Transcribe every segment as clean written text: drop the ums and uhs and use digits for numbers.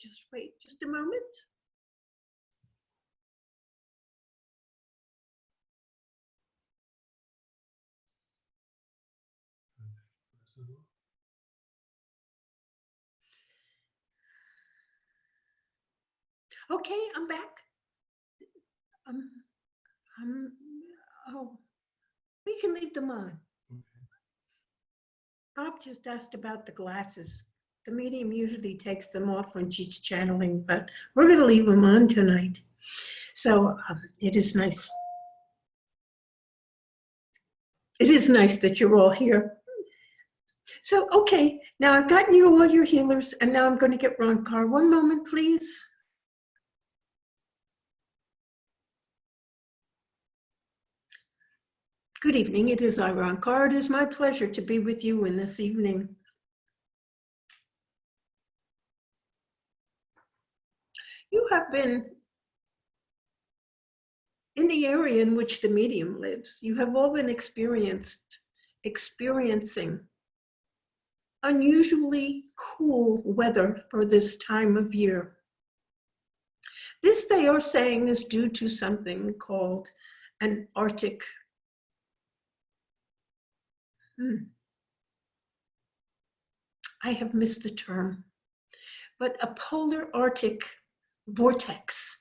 just wait just a moment. Okay, I'm back. Oh, we can leave them on. Bob just asked about the glasses. The medium usually takes them off when she's channeling, but we're going to leave them on tonight. So it is nice. It is nice that you're all here. So, okay, now I've gotten you all your healers, and now I'm going to get Ron Carr. One moment, please. Good evening. It is I, Ron Carr. It is my pleasure to be with you in this evening. You have been in the area in which the medium lives. You have all been experiencing unusually cool weather for this time of year. This, they are saying, is due to something called an Arctic I have missed the term, but a polar Arctic vortex,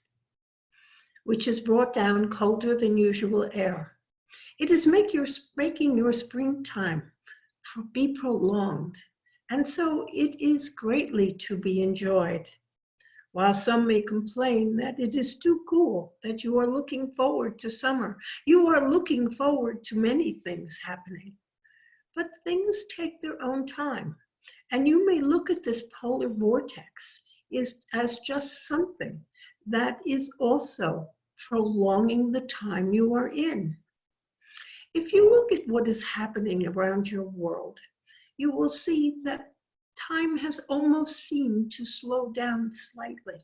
which has brought down colder than usual air. It is making your springtime be prolonged, and so it is greatly to be enjoyed. While some may complain that it is too cool, that you are looking forward to summer, you are looking forward to many things happening. But things take their own time, and you may look at this polar vortex as just something that is also prolonging the time you are in. If you look at what is happening around your world, you will see that time has almost seemed to slow down slightly.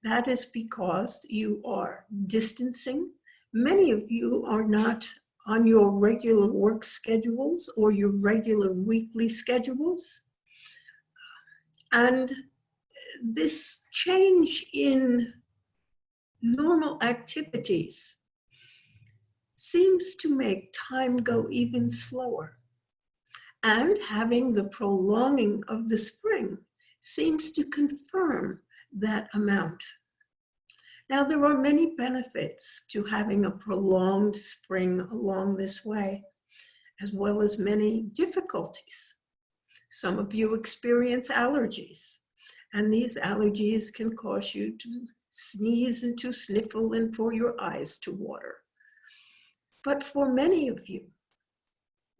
That is because you are distancing. Many of you are not on your regular work schedules or your regular weekly schedules. And this change in normal activities seems to make time go even slower. And having the prolonging of the spring seems to confirm that amount. Now, there are many benefits to having a prolonged spring along this way, as well as many difficulties. Some of you experience allergies, and these allergies can cause you to sneeze and to sniffle and for your eyes to water. But for many of you,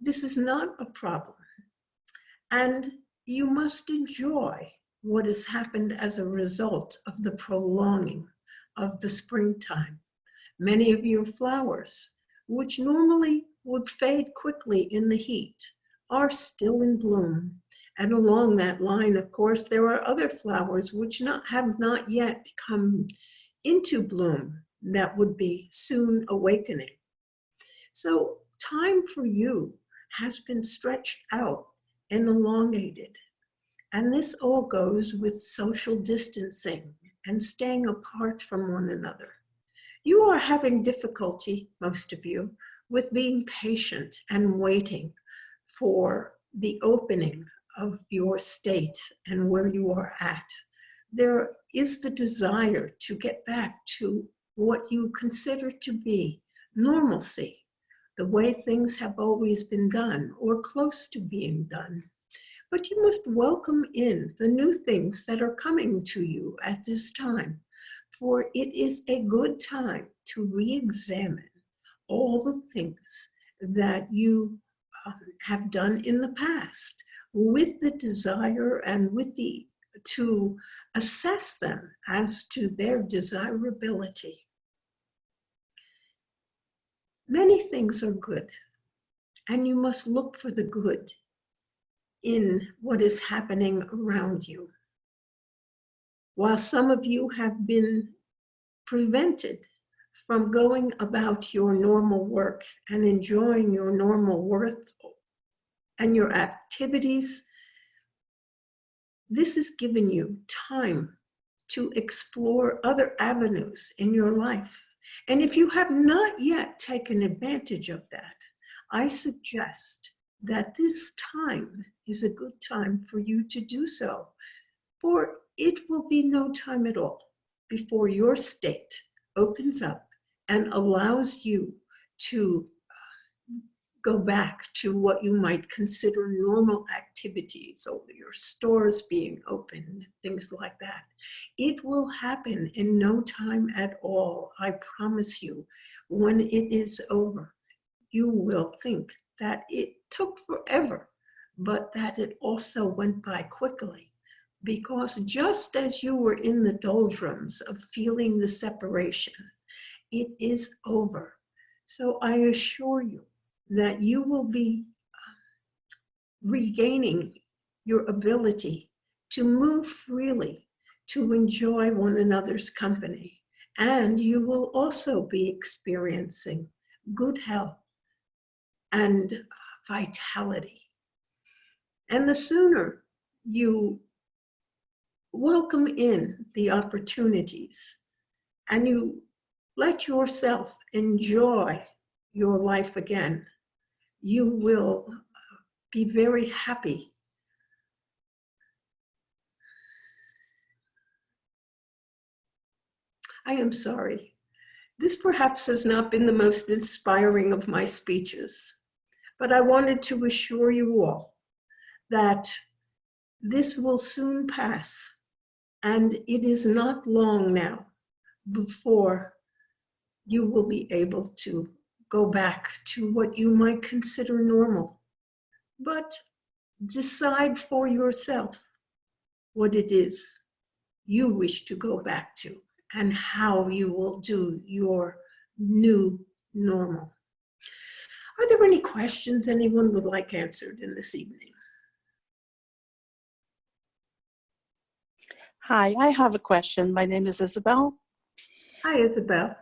this is not a problem, and you must enjoy what has happened as a result of the prolonging of the springtime. Many of your flowers, which normally would fade quickly in the heat, are still in bloom. And along that line, of course, there are other flowers which have not yet come into bloom that would be soon awakening. So time for you has been stretched out and elongated. And this all goes with social distancing and staying apart from one another. You are having difficulty, most of you, with being patient and waiting for the opening of your state and where you are at. There is the desire to get back to what you consider to be normalcy, the way things have always been done or close to being done. But you must welcome in the new things that are coming to you at this time, for it is a good time to re-examine all the things that you have done in the past with the desire and to assess them as to their desirability. Many things are good, and you must look for the good in what is happening around you. While some of you have been prevented from going about your normal work and enjoying your normal work and your activities, this has given you time to explore other avenues in your life. And if you have not yet taken advantage of that, I suggest that this time is a good time for you to do so, for it will be no time at all before your state opens up and allows you to go back to what you might consider normal activities, or your stores being open, things like that. It will happen in no time at all. I promise you, when it is over, you will think that it took forever, but that it also went by quickly. Because just as you were in the doldrums of feeling the separation, it is over. So I assure you that you will be regaining your ability to move freely, to enjoy one another's company. And you will also be experiencing good health and vitality. And the sooner you welcome in the opportunities and you let yourself enjoy your life again, you will be very happy. I am sorry. This perhaps has not been the most inspiring of my speeches, but I wanted to assure you all that this will soon pass, and it is not long now before you will be able to go back to what you might consider normal. But decide for yourself what it is you wish to go back to and how you will do your new normal. Are there any questions anyone would like answered in this evening? Hi, I have a question. My name is Isabel. Hi, Isabel.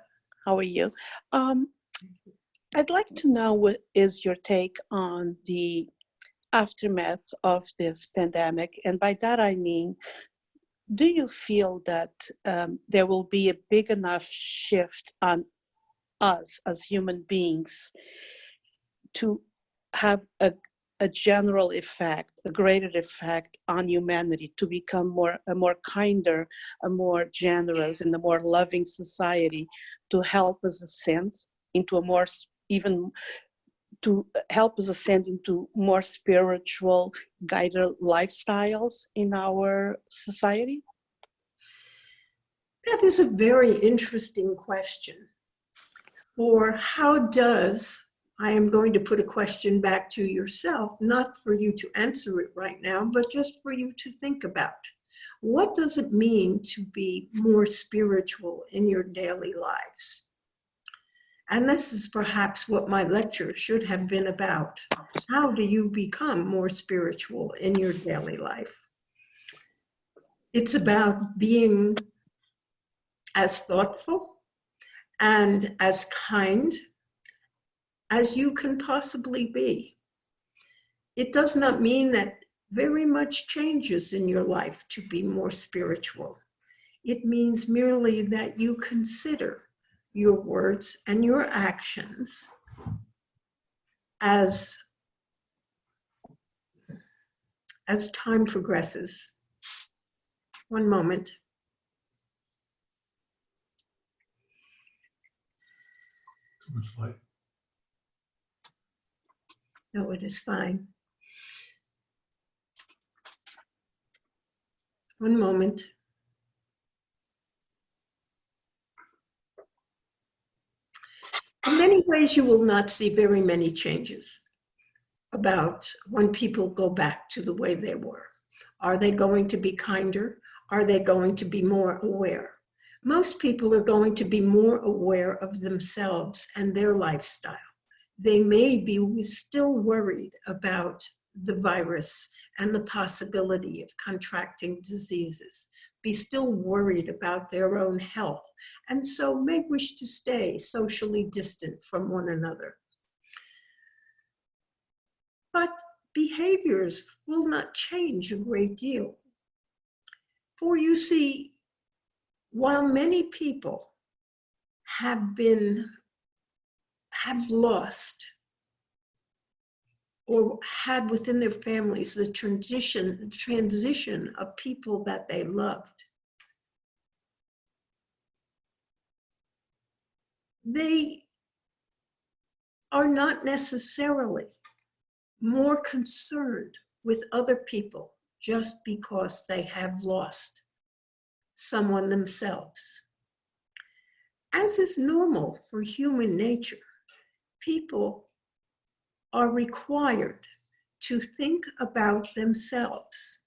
How are you? I'd like to know what is your take on the aftermath of this pandemic. And by that I mean, do you feel that there will be a big enough shift on us as human beings to have a general effect, a greater effect on humanity, to become a more kinder, a more generous, and a more loving society, to help us ascend into a more, even to help us ascend into more spiritual, guided lifestyles in our society? That is a very interesting question. Or how does, I am going to put a question back to yourself, not for you to answer it right now, but just for you to think about. What does it mean to be more spiritual in your daily lives? And this is perhaps what my lecture should have been about. How do you become more spiritual in your daily life? It's about being as thoughtful and as kind as you can possibly be. It does not mean that very much changes in your life to be more spiritual. It means merely that you consider your words and your actions as time progresses. One moment. Too much light. No, it is fine. One moment. In many ways, you will not see very many changes about when people go back to the way they were. Are they going to be kinder? Are they going to be more aware? Most people are going to be more aware of themselves and their lifestyle. They may be still worried about the virus and the possibility of contracting diseases, be still worried about their own health, and so may wish to stay socially distant from one another. But behaviors will not change a great deal. For you see, while many people have lost or had within their families the transition of people that they loved, they are not necessarily more concerned with other people just because they have lost someone themselves. As is normal for human nature, people are required to think about themselves.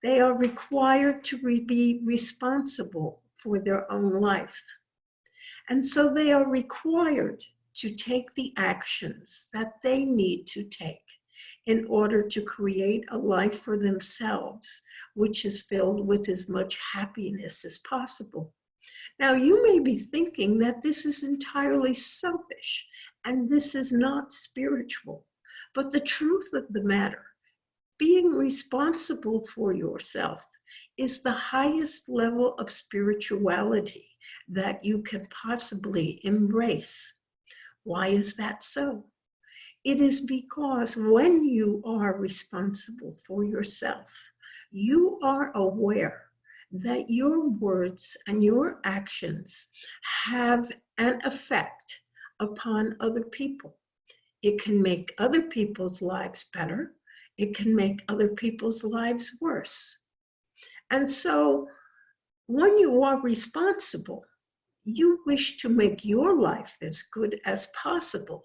They are required to be responsible for their own life. And so they are required to take the actions that they need to take in order to create a life for themselves, which is filled with as much happiness as possible. Now, you may be thinking that this is entirely selfish and this is not spiritual, but the truth of the matter, being responsible for yourself is the highest level of spirituality that you can possibly embrace. Why is that so? It is because when you are responsible for yourself, you are aware that your words and your actions have an effect upon other people. It can make other people's lives better. It can make other people's lives worse. And so when you are responsible, you wish to make your life as good as possible.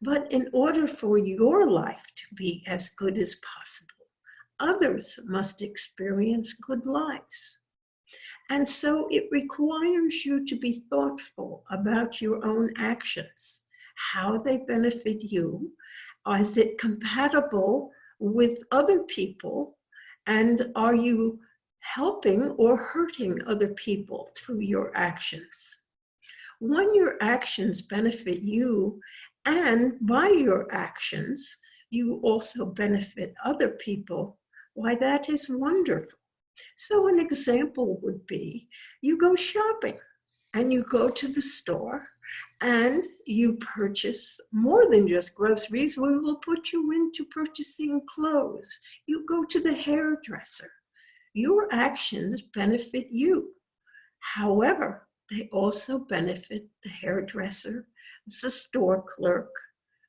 But in order for your life to be as good as possible, others must experience good lives. And so it requires you to be thoughtful about your own actions, how they benefit you. Is it compatible with other people? And are you helping or hurting other people through your actions? When your actions benefit you, and by your actions, you also benefit other people, why, that is wonderful. So an example would be, you go shopping and you go to the store and you purchase more than just groceries. We will put you into purchasing clothes. You go to the hairdresser. Your actions benefit you. However, they also benefit the hairdresser, the store clerk,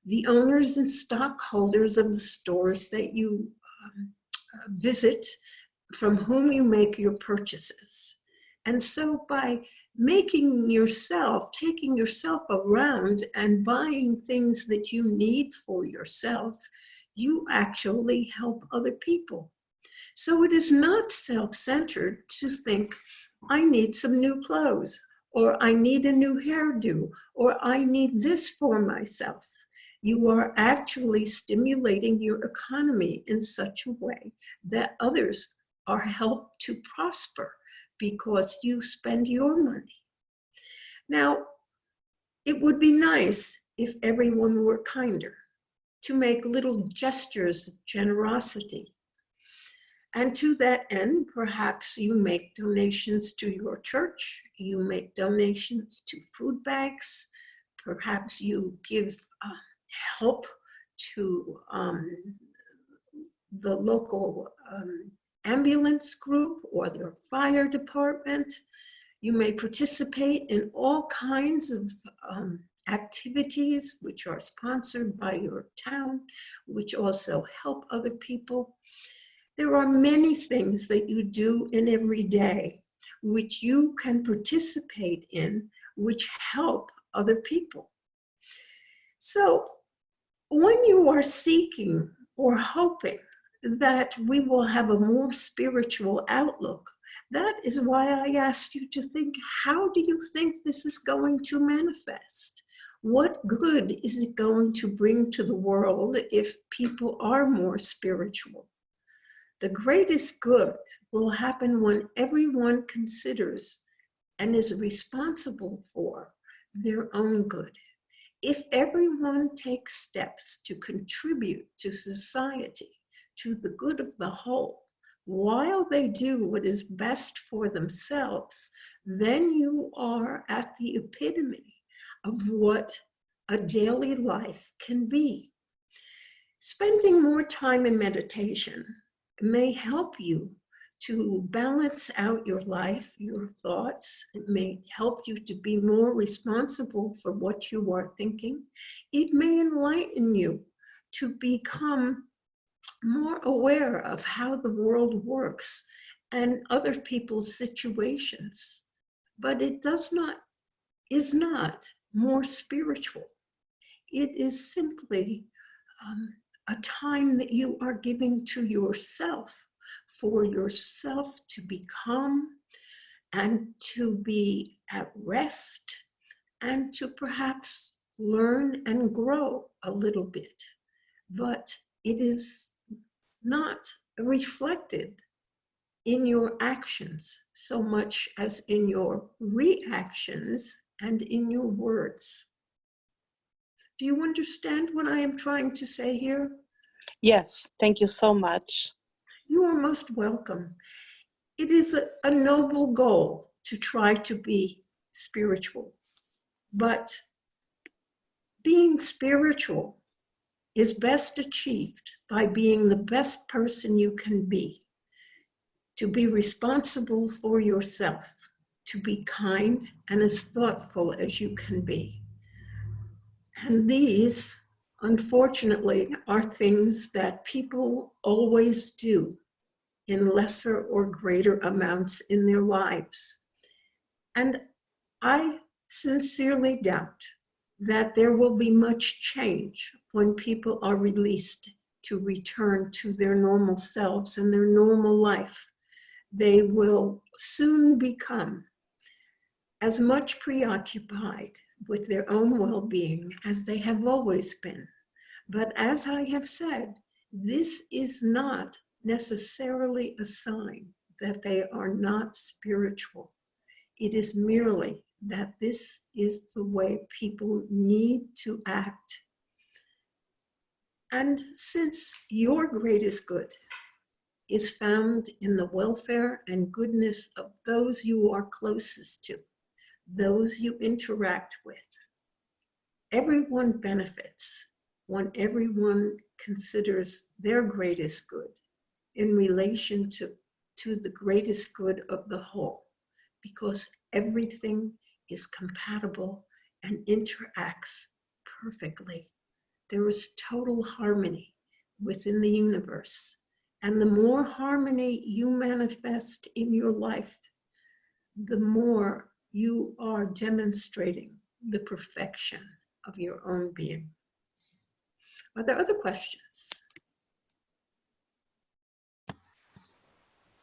the owners and stockholders of the stores that you visit, from whom you make your purchases. And so by taking yourself around and buying things that you need for yourself, you actually help other people. So it is not self-centered to think, I need some new clothes, or I need a new hairdo, or I need this for myself. You are actually stimulating your economy in such a way that others are helped to prosper because you spend your money. Now, it would be nice if everyone were kinder, to make little gestures of generosity. And to that end, perhaps you make donations to your church, you make donations to food banks, perhaps you give help to the local ambulance group or their fire department. You may participate in all kinds of activities which are sponsored by your town, which also help other people. There are many things that you do in every day which you can participate in, which help other people. So when you are seeking or hoping that we will have a more spiritual outlook, that is why I asked you to think, how do you think this is going to manifest? What good is it going to bring to the world if people are more spiritual? The greatest good will happen when everyone considers and is responsible for their own good. If everyone takes steps to contribute to society, to the good of the whole, while they do what is best for themselves, then you are at the epitome of what a daily life can be. Spending more time in meditation may help you to balance out your life, your thoughts. It may help you to be more responsible for what you are thinking. It may enlighten you to become more aware of how the world works and other people's situations. But it is not more spiritual. It is simply a time that you are giving to yourself, for yourself to become and to be at rest and to perhaps learn and grow a little bit. But it is not reflected in your actions so much as in your reactions and in your words. Do you understand what I am trying to say here? Yes, thank you so much. You are most welcome. It is a noble goal to try to be spiritual, but being spiritual is best achieved by being the best person you can be, to be responsible for yourself, to be kind and as thoughtful as you can be. And these, unfortunately, are things that people always do in lesser or greater amounts in their lives. And I sincerely doubt that there will be much change when people are released to return to their normal selves and their normal life. They will soon become as much preoccupied with their own well-being as they have always been. But as I have said, this is not necessarily a sign that they are not spiritual. It is merely that this is the way people need to act. And since your greatest good is found in the welfare and goodness of those you are closest to, those you interact with, everyone benefits when everyone considers their greatest good in relation to the greatest good of the whole, because everything is compatible and interacts perfectly. There is total harmony within the universe. And the more harmony you manifest in your life, the more you are demonstrating the perfection of your own being. Are there other questions?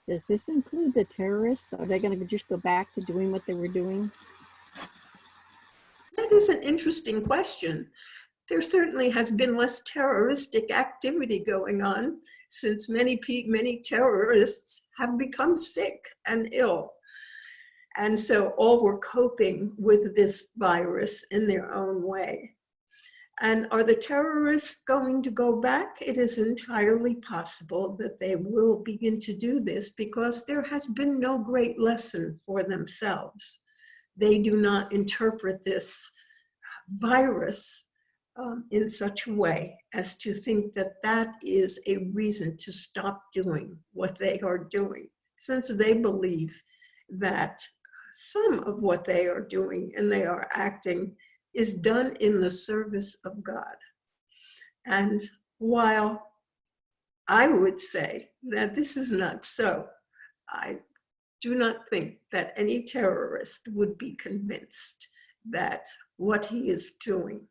Does this include the terrorists? Are they going to just go back to doing what they were doing? That is an interesting question. There certainly has been less terroristic activity going on since many terrorists have become sick and ill. And so all were coping with this virus in their own way. And are the terrorists going to go back? It is entirely possible that they will begin to do this because there has been no great lesson for themselves. They do not interpret this virus in such a way as to think that that is a reason to stop doing what they are doing, since they believe that some of what they are doing and they are acting is done in the service of God. And while I would say that this is not so, I do not think that any terrorist would be convinced that what he is doing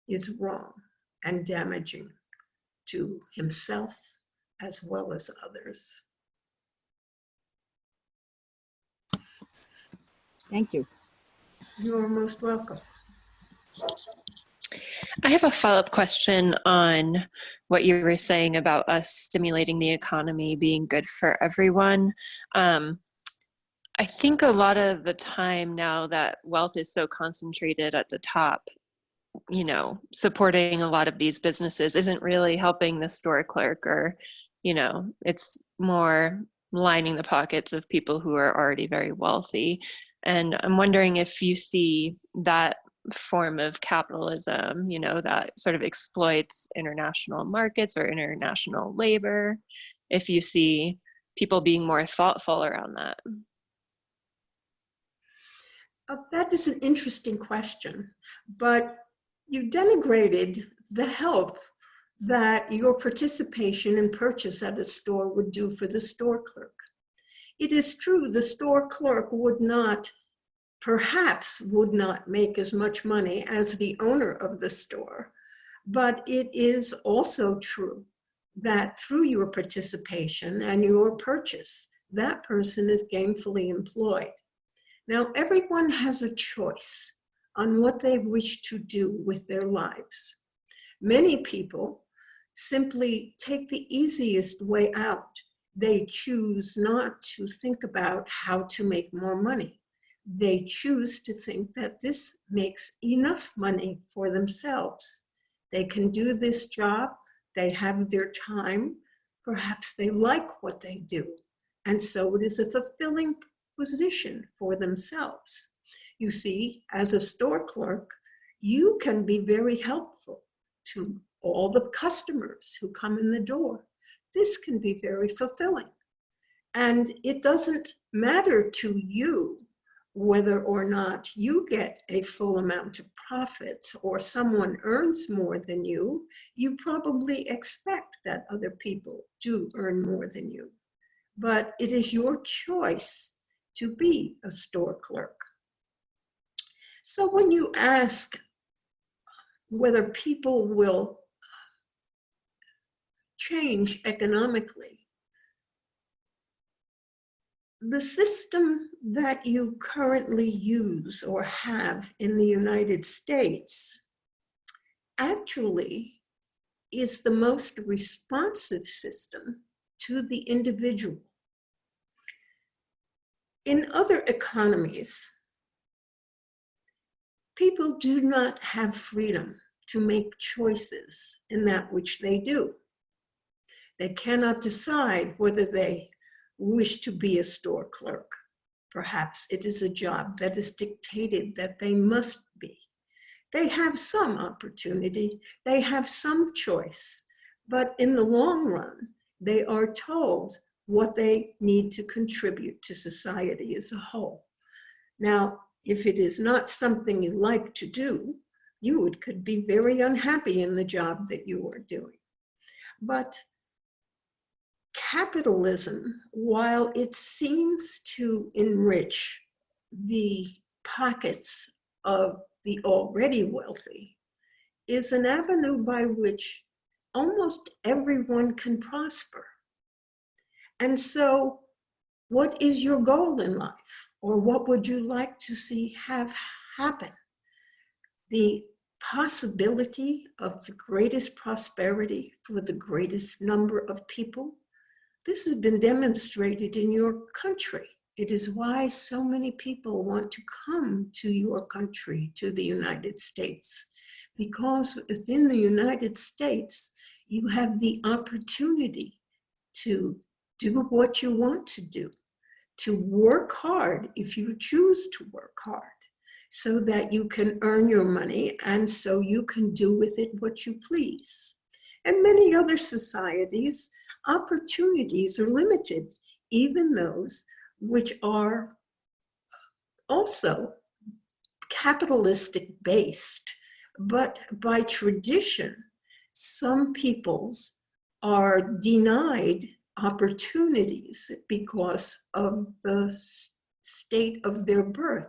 is wrong and damaging to himself as well as others. Thank you. You are most welcome. I have a follow-up question on what you were saying about us stimulating the economy being good for everyone. I think a lot of the time now that wealth is so concentrated at the top, you know, supporting a lot of these businesses isn't really helping the store clerk, or, you know, it's more lining the pockets of people who are already very wealthy. And I'm wondering if you see that form of capitalism, you know, that sort of exploits international markets or international labor, if you see people being more thoughtful around that. That is an interesting question, but you denigrated the help that your participation in purchase at a store would do for the store clerk. It is true the store clerk perhaps would not make as much money as the owner of the store, but it is also true that through your participation and your purchase, that person is gainfully employed. Now, everyone has a choice on what they wish to do with their lives. Many people simply take the easiest way out. They choose not to think about how to make more money. They choose to think that this makes enough money for themselves. They can do this job, they have their time, perhaps they like what they do, and so it is a fulfilling position for themselves. You see, as a store clerk, you can be very helpful to all the customers who come in the door. This can be very fulfilling. And it doesn't matter to you whether or not you get a full amount of profits or someone earns more than you. You probably expect that other people do earn more than you. But it is your choice to be a store clerk. So when you ask whether people will change economically, the system that you currently use or have in the United States actually is the most responsive system to the individual. In other economies, people do not have freedom to make choices in that which they do. They cannot decide whether they wish to be a store clerk. Perhaps it is a job that is dictated that they must be. They have some opportunity, they have some choice, but in the long run, they are told what they need to contribute to society as a whole. Now, if it is not something you like to do, you could be very unhappy in the job that you are doing. But capitalism, while it seems to enrich the pockets of the already wealthy, is an avenue by which almost everyone can prosper. And so, what is your goal in life? Or what would you like to see have happen? The possibility of the greatest prosperity for the greatest number of people. This has been demonstrated in your country. It is why so many people want to come to your country, to the United States, because within the United States, you have the opportunity to do what you want to do, to work hard if you choose to work hard, so that you can earn your money and so you can do with it what you please. In many other societies, opportunities are limited, even those which are also capitalistic based. But by tradition, some peoples are denied opportunities because of the state of their birth,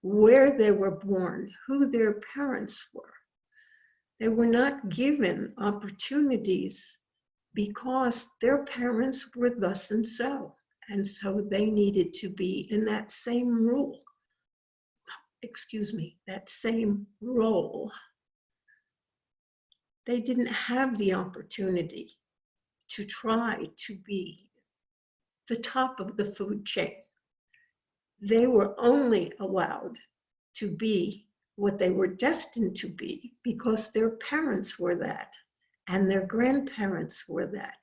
where they were born, who their parents were. They were not given opportunities because their parents were thus and so they needed to be in that same role. That same role. They didn't have the opportunity to try to be the top of the food chain. They were only allowed to be what they were destined to be because their parents were that and their grandparents were that.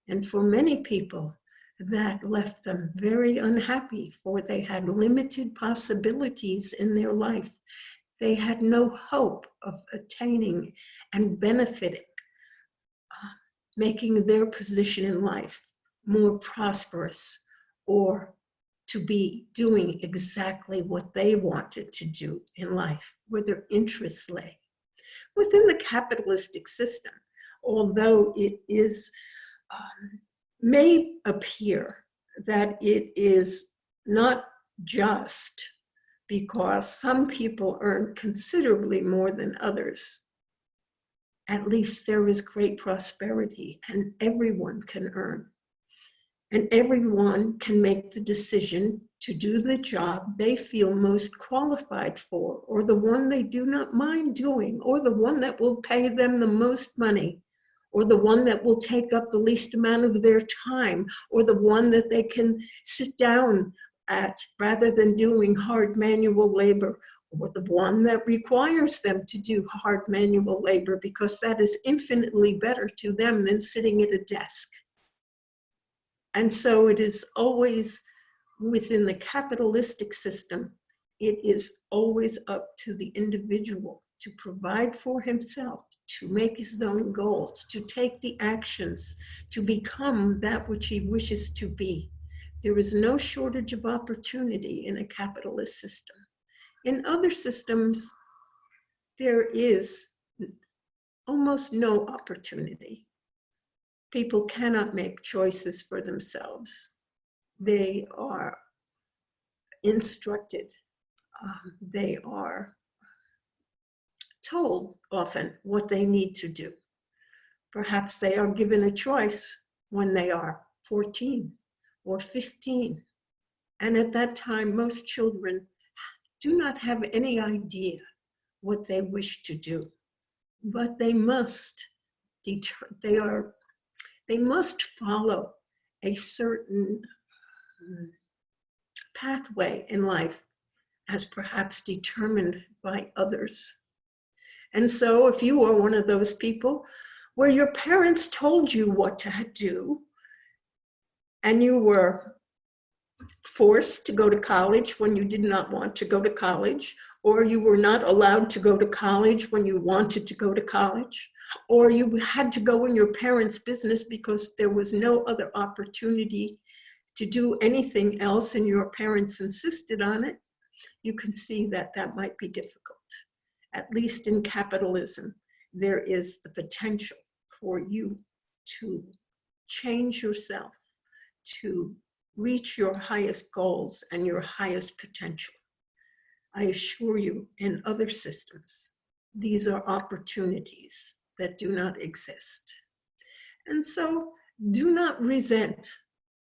And for many people, that left them very unhappy, for they had limited possibilities in their life. They had no hope of attaining and benefiting, making their position in life more prosperous, or to be doing exactly what they wanted to do in life, where their interests lay. Within the capitalistic system, although it is, may appear that it is not just because some people earn considerably more than others, at least there is great prosperity and everyone can earn. And everyone can make the decision to do the job they feel most qualified for, or the one they do not mind doing, or the one that will pay them the most money, or the one that will take up the least amount of their time, or the one that they can sit down at rather than doing hard manual labor, or the one that requires them to do hard manual labor because that is infinitely better to them than sitting at a desk. And so it is always within the capitalistic system, it is always up to the individual to provide for himself, to make his own goals, to take the actions, to become that which he wishes to be. There is no shortage of opportunity in a capitalist system. In other systems, there is almost no opportunity. People cannot make choices for themselves. They are instructed. They are told often what they need to do. Perhaps they are given a choice when they are 14 or 15. And at that time, most children do not have any idea what they wish to do, but they must they must follow a certain pathway in life as perhaps determined by others. And so if you are one of those people where your parents told you what to do and you were forced to go to college when you did not want to go to college, or you were not allowed to go to college when you wanted to go to college, or you had to go in your parents' business because there was no other opportunity to do anything else and your parents insisted on it, you can see that that might be difficult. At least in capitalism, there is the potential for you to change yourself, to reach your highest goals and your highest potential. I assure you, in other systems, these are opportunities that do not exist. And so do not resent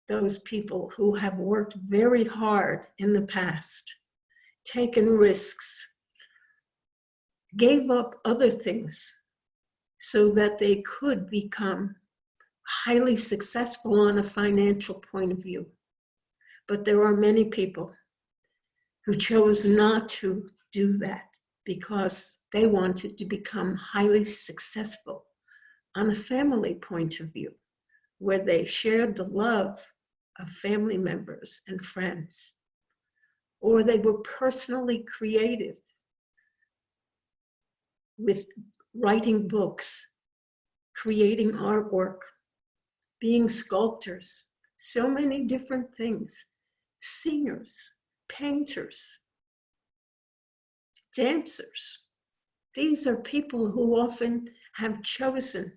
those people who have worked very hard in the past, taken risks, gave up other things so that they could become highly successful on a financial point of view. But there are many people who chose not to do that because they wanted to become highly successful on a family point of view, where they shared the love of family members and friends, or they were personally creative with writing books, creating artwork, being sculptors, so many different things, singers, painters, dancers. These are people who often have chosen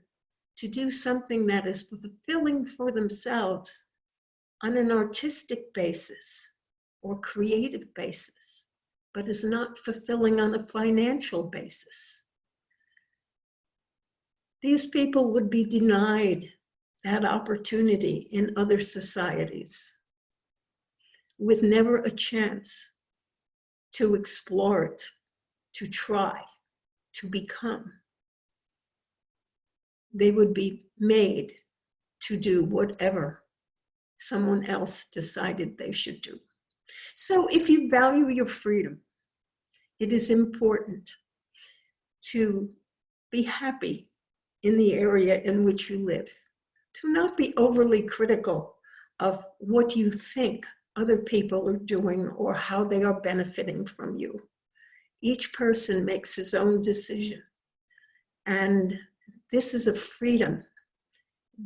to do something that is fulfilling for themselves on an artistic basis or creative basis, but is not fulfilling on a financial basis. These people would be denied that opportunity in other societies with never a chance to explore it, to try, to become. They would be made to do whatever someone else decided they should do. So if you value your freedom, it is important to be happy in the area in which you live, to not be overly critical of what you think other people are doing or how they are benefiting from you. Each person makes his own decision. And this is a freedom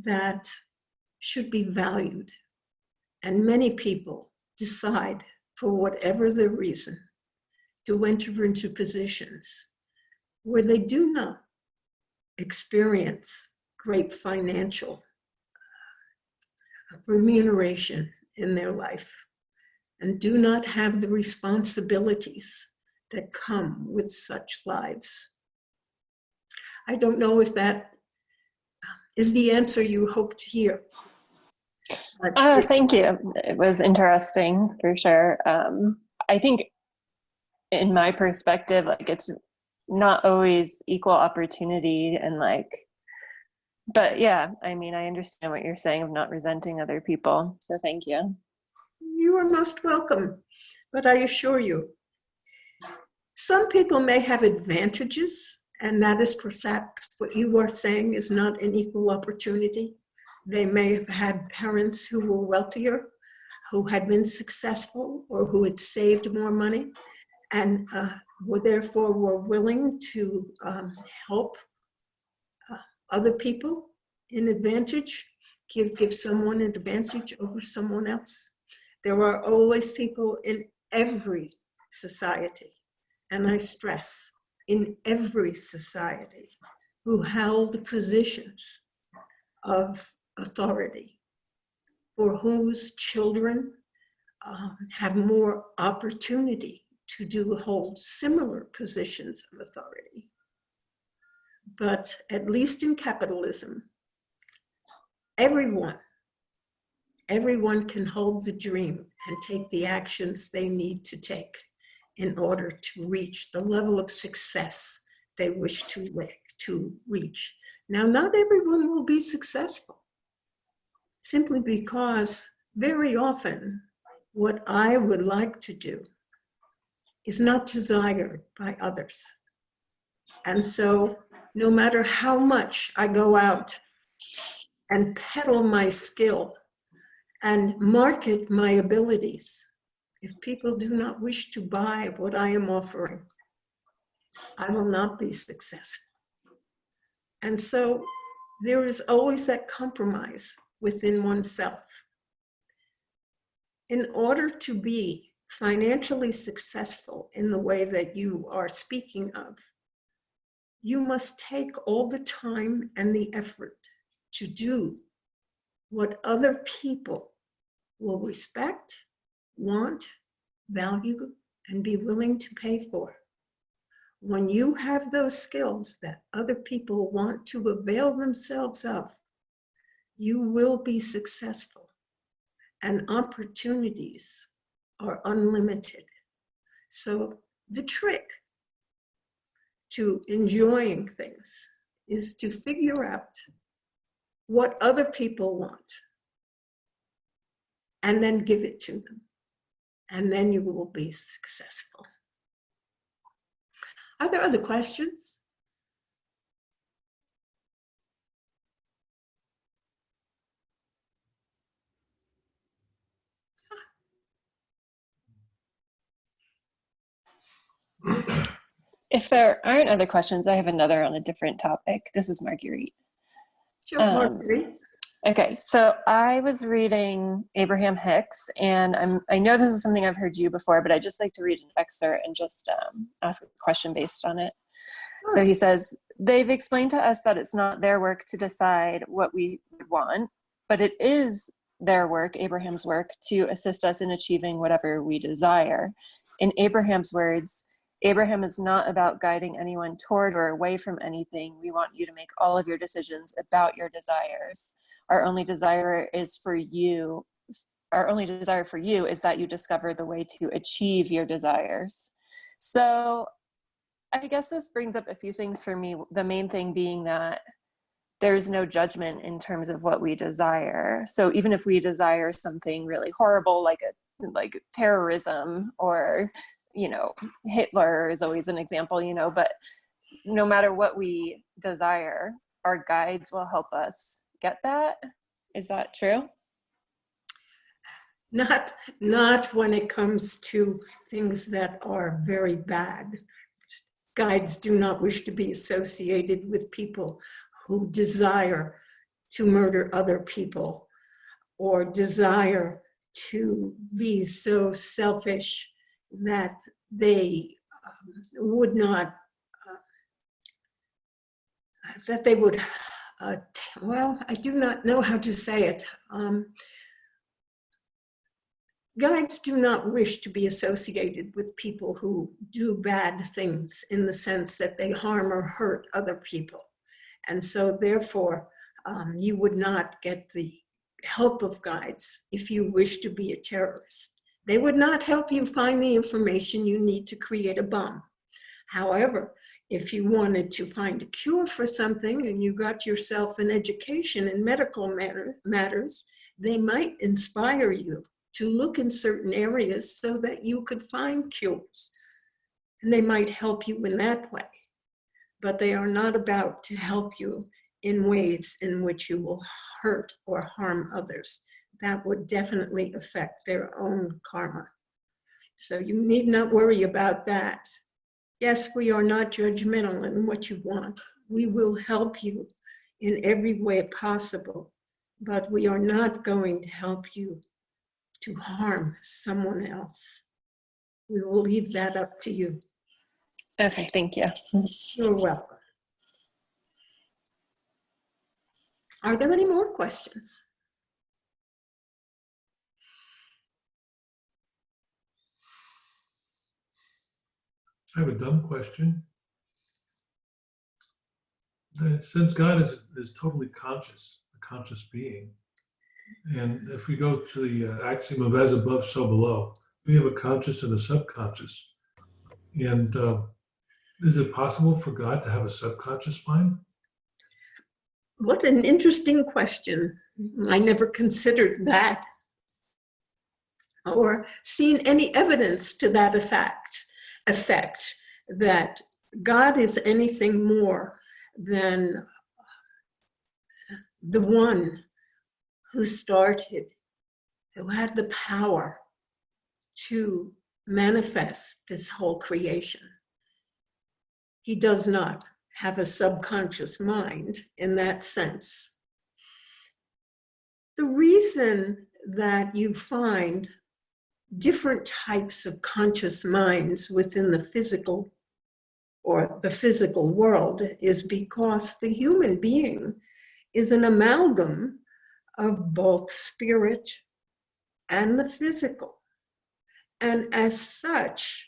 that should be valued. And many people decide, for whatever the reason, to enter into positions where they do not experience great financial remuneration in their life and do not have the responsibilities that come with such lives. I don't know if that is the answer you hope to hear. Thank you. It was interesting for sure. I think in my perspective, like it's not always equal opportunity and like, but yeah, I mean, I understand what you're saying of not resenting other people. So thank you. You are most welcome, but I assure you, some people may have advantages, and that is perhaps what you are saying is not an equal opportunity. They may have had parents who were wealthier, who had been successful, or who had saved more money, and therefore were willing to help other people in advantage, give someone an advantage over someone else. There are always people in every society, and I stress, in every society, who held positions of authority, for whose children have more opportunity to hold similar positions of authority. But at least in capitalism, everyone can hold the dream and take the actions they need to take in order to reach the level of success they wish to reach. Now, not everyone will be successful, simply because very often what I would like to do is not desired by others. And so no matter how much I go out and peddle my skill and market my abilities, if people do not wish to buy what I am offering, I will not be successful. And so there is always that compromise within oneself. In order to be financially successful in the way that you are speaking of, you must take all the time and the effort to do what other people will respect, want, value, and be willing to pay for. When you have those skills that other people want to avail themselves of, you will be successful, and opportunities are unlimited. So the trick to enjoying things is to figure out what other people want and then give it to them. And then you will be successful. Are there other questions? If there aren't other questions, I have another on a different topic. This is Marguerite. Sure, Marguerite. Okay, so I was reading Abraham Hicks, and I know this is something I've heard you before, but I'd just like to read an excerpt and just ask a question based on it. Sure. So he says, they've explained to us that it's not their work to decide what we want, but it is their work, Abraham's work, to assist us in achieving whatever we desire. In Abraham's words, Abraham is not about guiding anyone toward or away from anything. We want you to make all of your decisions about your desires. Our only desire for you is that you discover the way to achieve your desires. So I guess this brings up a few things for me. The main thing being that there's no judgment in terms of what we desire. So even if we desire something really horrible, like terrorism, or Hitler is always an example, but no matter what we desire, our guides will help us get that. Is that true? Not when it comes to things that are very bad. Guides do not wish to be associated with people who desire to murder other people or desire to be so selfish that they would not, that they would, well, I do not know how to say it. Guides do not wish to be associated with people who do bad things in the sense that they harm or hurt other people. And so therefore, you would not get the help of guides if you wish to be a terrorist. They would not help you find the information you need to create a bomb. However, if you wanted to find a cure for something and you got yourself an education in medical matters, they might inspire you to look in certain areas so that you could find cures. And they might help you in that way. But they are not about to help you in ways in which you will hurt or harm others. That would definitely affect their own karma. So you need not worry about that. Yes, we are not judgmental in what you want. We will help you in every way possible, but we are not going to help you to harm someone else. We will leave that up to you. Okay, thank you. You're welcome. Are there any more questions? I have a dumb question. Since God is totally conscious, a conscious being, and if we go to the axiom of as above, so below, we have a conscious and a subconscious. And is it possible for God to have a subconscious mind? What an interesting question. I never considered that or seen any evidence to that effect that God is anything more than the one who started, who had the power to manifest this whole creation. He does not have a subconscious mind in that sense. The reason that you find different types of conscious minds within the physical or the physical world is because the human being is an amalgam of both spirit and the physical. And as such,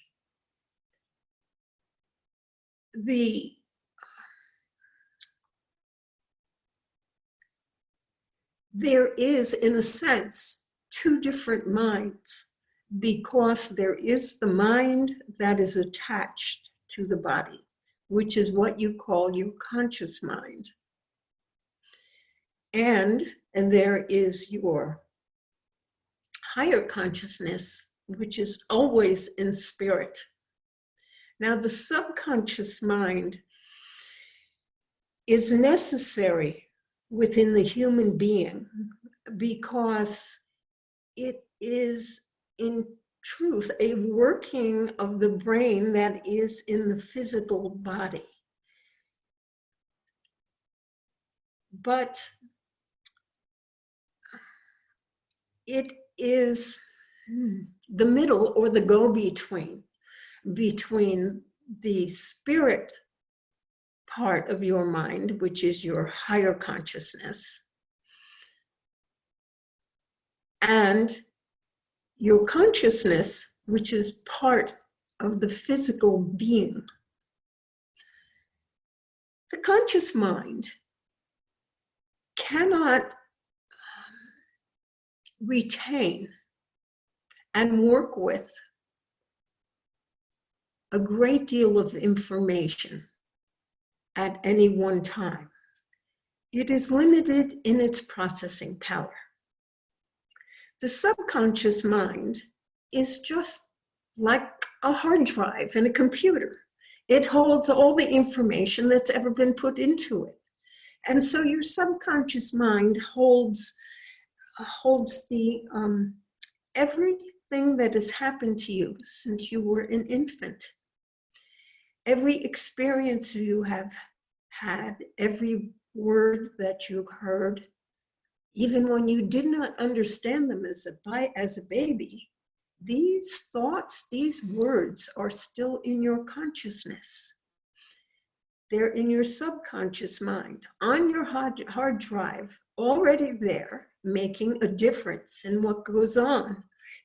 there is, in a sense, two different minds, because there is the mind that is attached to the body, which is what you call your conscious mind. And there is your higher consciousness, which is always in spirit. Now, the subconscious mind is necessary within the human being because it is, in truth, a working of the brain that is in the physical body. But it is the middle or the go-between between the spirit part of your mind, which is your higher consciousness, and your consciousness, which is part of the physical being. The conscious mind cannot retain and work with a great deal of information at any one time. It is limited in its processing power. The subconscious mind is just like a hard drive in a computer. It holds all the information that's ever been put into it. And so your subconscious mind holds the everything that has happened to you since you were an infant, every experience you have had, every word that you heard, even when you did not understand them as a baby, these thoughts, these words are still in your consciousness. They're in your subconscious mind, on your hard drive, already there, making a difference in what goes on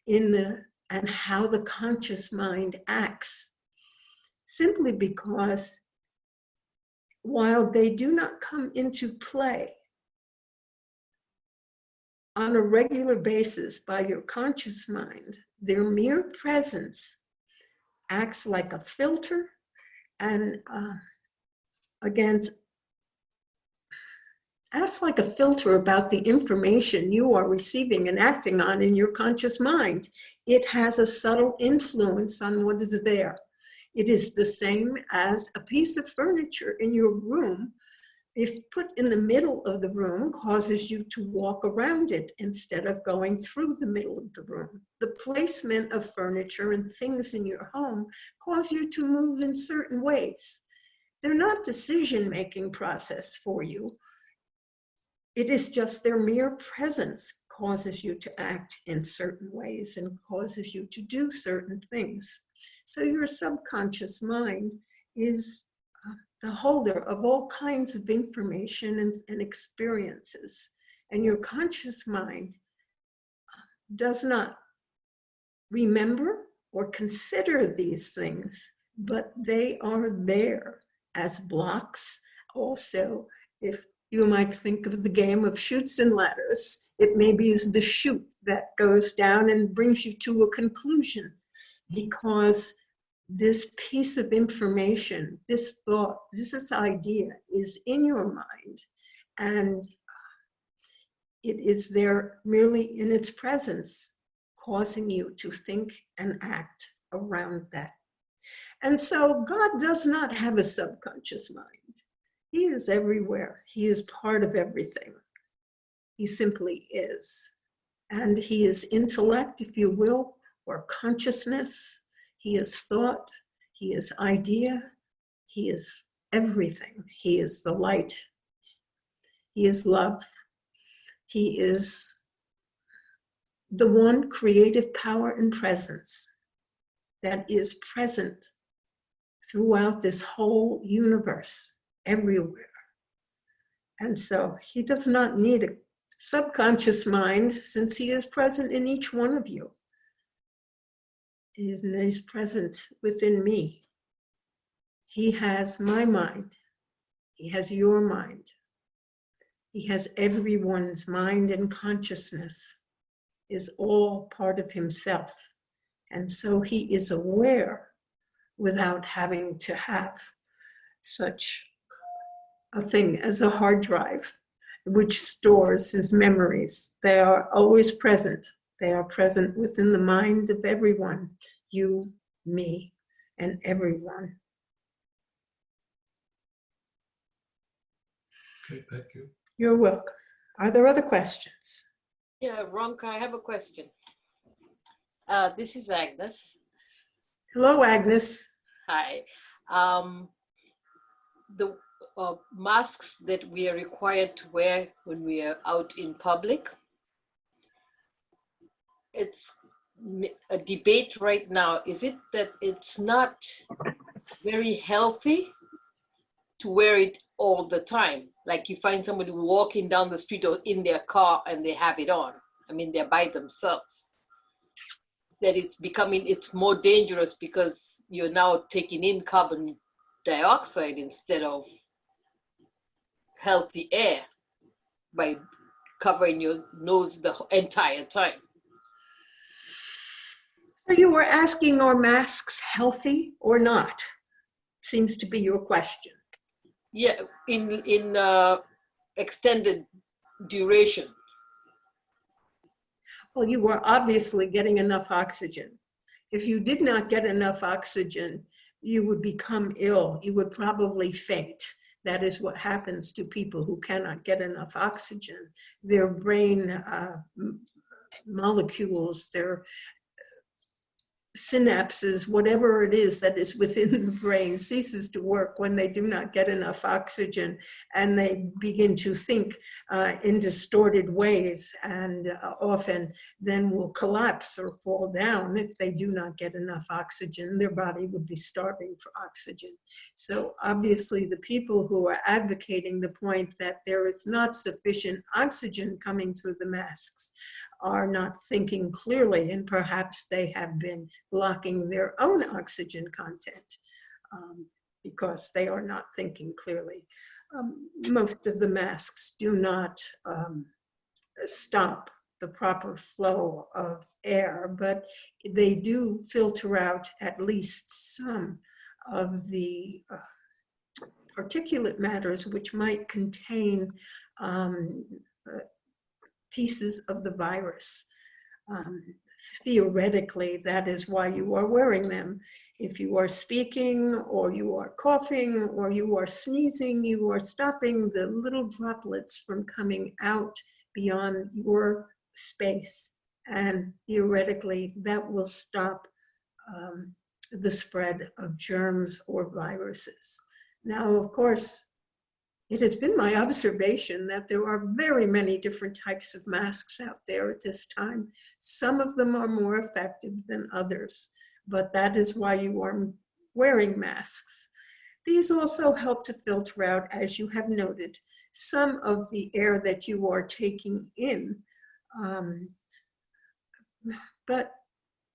and how the conscious mind acts. Simply because while they do not come into play on a regular basis by your conscious mind, their mere presence acts like a filter and acts like a filter about the information you are receiving and acting on in your conscious mind. It has a subtle influence on what is there. It is the same as a piece of furniture in your room, if put in the middle of the room, causes you to walk around it instead of going through the middle of the room. The placement of furniture and things in your home cause you to move in certain ways. They're not decision-making process for you. It is just their mere presence causes you to act in certain ways and causes you to do certain things. So your subconscious mind is the holder of all kinds of information and experiences. And your conscious mind does not remember or consider these things, but they are there as blocks. Also, if you might think of the game of chutes and ladders, it maybe is the chute that goes down and brings you to a conclusion, because this piece of information, this thought, this idea is in your mind, and it is there merely in its presence, causing you to think and act around that. And so God does not have a subconscious mind. He is everywhere. He is part of everything. He simply is. And he is intellect, if you will, or consciousness. He is thought. He is idea. He is everything. He is the light. He is love. He is the one creative power and presence that is present throughout this whole universe, everywhere. And so he does not need a subconscious mind, since he is present in each one of you. He is present within me. He has my mind. He has your mind. He has everyone's mind, and consciousness is all part of himself. And so he is aware without having to have such a thing as a hard drive, which stores his memories. They are always present. They are present within the mind of everyone, you, me, and everyone. Okay, thank you. You're welcome. Are there other questions? Yeah, Ronka, I have a question. This is Agnes. Hello, Agnes. Hi. The masks that we are required to wear when we are out in public, it's a debate right now. Is it that it's not very healthy to wear it all the time? Like you find somebody walking down the street or in their car and they have it on. I mean, they're by themselves. That it's more dangerous because you're now taking in carbon dioxide instead of healthy air by covering your nose the entire time. So you were asking, are masks healthy or not? Seems to be your question. Yeah, in extended duration. Well, you were obviously getting enough oxygen. If you did not get enough oxygen, you would become ill. You would probably faint. That is what happens to people who cannot get enough oxygen. Their brain molecules, their synapses, whatever it is that is within the brain ceases to work when they do not get enough oxygen, and they begin to think in distorted ways, and often then will collapse or fall down if they do not get enough oxygen. Their body would be starving for oxygen. So obviously the people who are advocating the point that there is not sufficient oxygen coming through the masks are not thinking clearly, and perhaps they have been blocking their own oxygen content because they are not thinking clearly. Most of the masks do not stop the proper flow of air, but they do filter out at least some of the particulate matters which might contain pieces of the virus. Theoretically, that is why you are wearing them. If you are speaking, or you are coughing, or you are sneezing, you are stopping the little droplets from coming out beyond your space. And theoretically, that will stop the spread of germs or viruses. Now, of course, it has been my observation that there are very many different types of masks out there at this time. Some of them are more effective than others, but that is why you are wearing masks. These also help to filter out, as you have noted, some of the air that you are taking in. But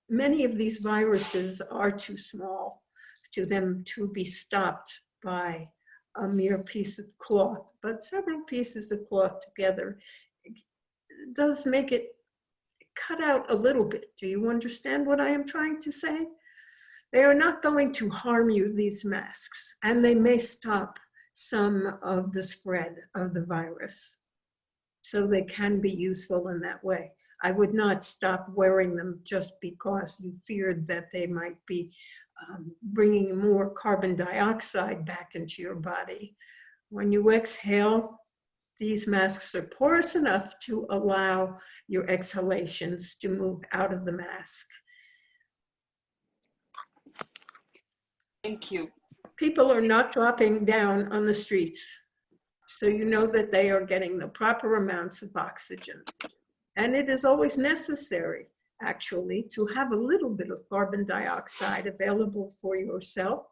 many of these viruses are too small to them to be stopped by a mere piece of cloth, but several pieces of cloth together does make it cut out a little bit. Do you understand what I am trying to say? They are not going to harm you, these masks, and they may stop some of the spread of the virus. So they can be useful in that way. I would not stop wearing them just because you feared that they might be bringing more carbon dioxide back into your body. When you exhale, these masks are porous enough to allow your exhalations to move out of the mask. Thank you. People are not dropping down on the streets, so you know that they are getting the proper amounts of oxygen. And it is always necessary, actually, to have a little bit of carbon dioxide available for yourself,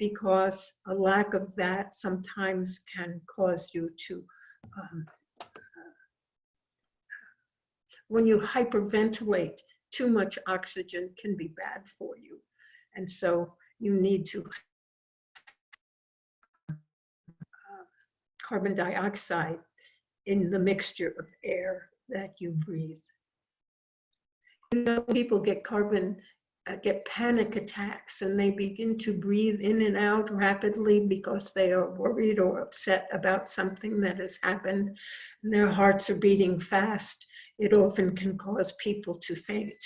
because a lack of that sometimes can cause you to, when you hyperventilate, too much oxygen can be bad for you. And so you need to carbon dioxide in the mixture of air that you breathe. You know, people get panic attacks, and they begin to breathe in and out rapidly because they are worried or upset about something that has happened, and their hearts are beating fast. It often can cause people to faint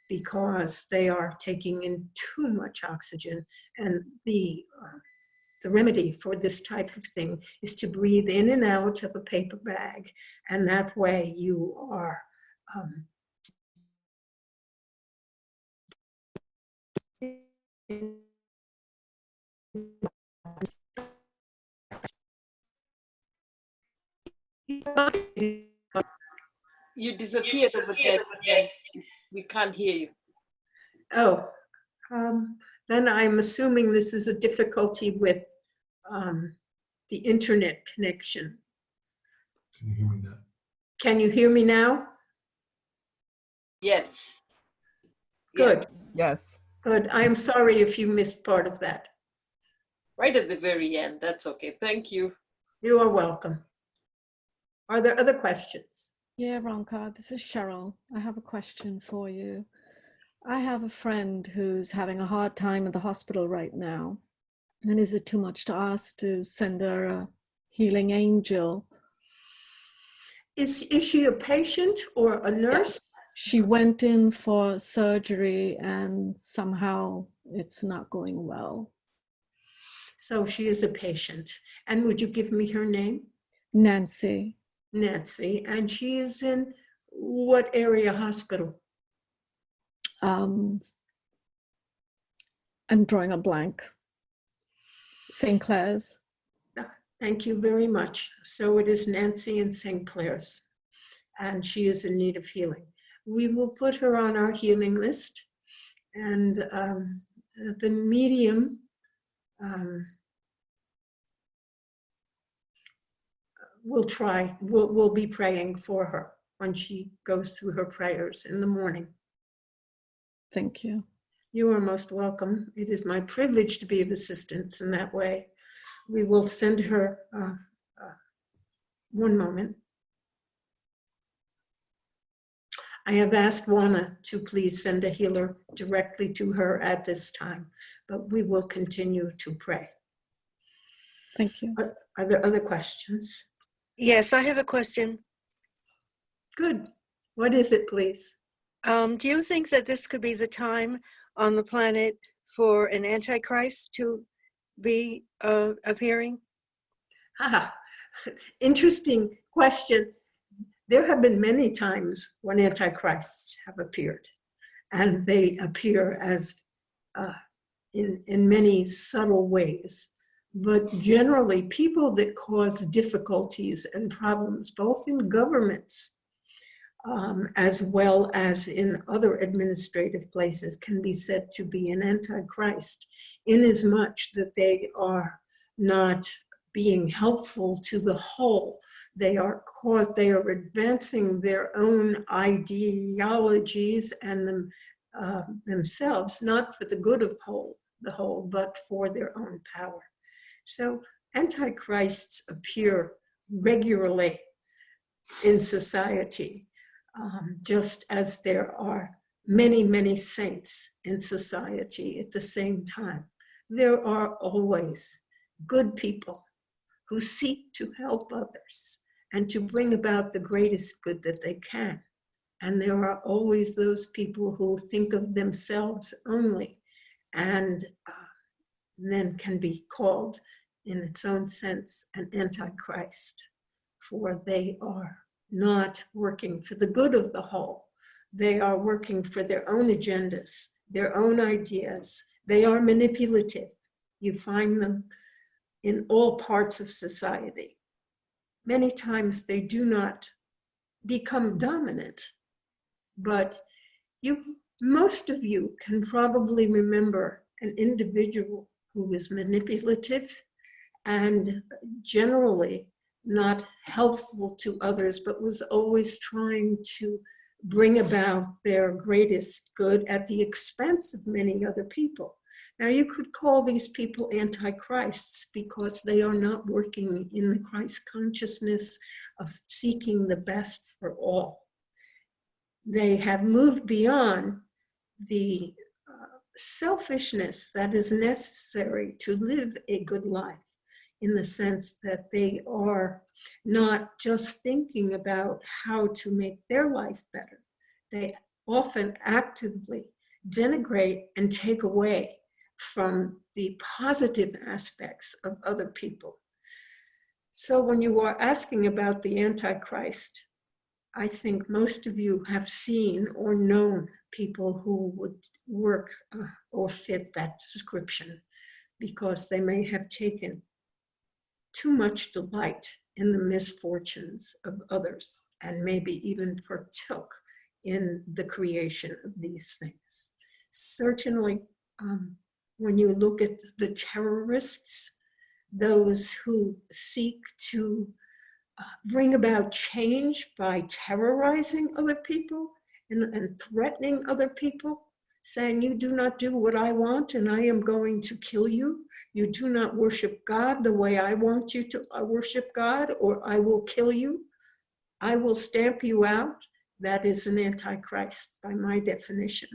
because they are taking in too much oxygen. And the remedy for this type of thing is to breathe in and out of a paper bag, and that way you are You disappeared over there. We can't hear you. Oh, then I'm assuming this is a difficulty with the internet connection. Can you hear me now? Can you hear me now? Yes. Good, Yes. good. I'm sorry if you missed part of that. Right at the very end. That's okay. Thank you. You are welcome. Are there other questions? Yeah, Ronka, this is Cheryl. I have a question for you. I have a friend who's having a hard time in the hospital right now. And is it too much to ask to send her a healing angel? Is she a patient or a nurse? Yes. She went in for surgery and somehow it's not going well. So she is a patient. And would you give me her name? Nancy. Nancy. And she is in What area hospital? I'm drawing a blank. St. Clair's. Thank you very much. So it is Nancy in St. Clair's, and she is in need of healing. We will put her on our healing list, and the medium we'll be praying for her when she goes through her prayers in the morning. Thank you. You are most welcome. It is my privilege to be of assistance in that way. We will send her, one moment. I have asked Juana to please send a healer directly to her at this time, but we will continue to pray. Thank you. Are there other questions? Yes, I have a question. Good. What is it, please? Do you think that this could be the time on the planet for an Antichrist to be appearing? Interesting question. There have been many times when Antichrists have appeared, and they appear as in many subtle ways. But generally, people that cause difficulties and problems, both in governments as well as in other administrative places, can be said to be an Antichrist, inasmuch that they are not being helpful to the whole. They are advancing their own ideologies and themselves, not for the good of the whole, but for their own power. So Antichrists appear regularly in society, just as there are many, many saints in society at the same time. There are always good people who seek to help others and to bring about the greatest good that they can. And there are always those people who think of themselves only and then can be called, in its own sense, an Antichrist, for they are not working for the good of the whole. They are working for their own agendas, their own ideas. They are manipulative. You find them in all parts of society. Many times they do not become dominant, but most of you can probably remember an individual who was manipulative and generally not helpful to others, but was always trying to bring about their greatest good at the expense of many other people. Now, you could call these people antichrists because they are not working in the Christ consciousness of seeking the best for all. They have moved beyond the selfishness that is necessary to live a good life, in the sense that they are not just thinking about how to make their life better. They often actively denigrate and take away from the positive aspects of other people. So when you are asking about the Antichrist, I think most of you have seen or known people who would work or fit that description, because they may have taken too much delight in the misfortunes of others and maybe even partook in the creation of these things. Certainly, when you look at the terrorists, those who seek to bring about change by terrorizing other people and threatening other people, saying, you do not do what I want and I am going to kill you. You do not worship God the way I want you to worship God, or I will kill you. I will stamp you out. That is an Antichrist by my definition.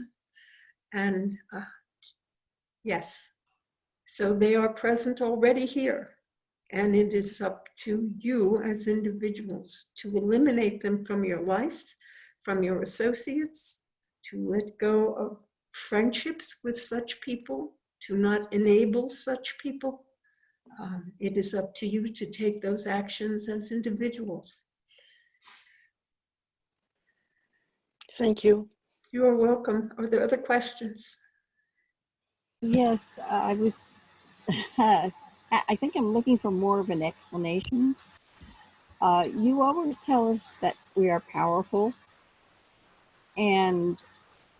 And yes, so they are present already here. And it is up to you as individuals to eliminate them from your life, from your associates, to let go of friendships with such people, to not enable such people. It is up to you to take those actions as individuals. Thank you. You are welcome. Are there other questions? Yes, I was, I think I'm looking for more of an explanation. You always tell us that we are powerful, and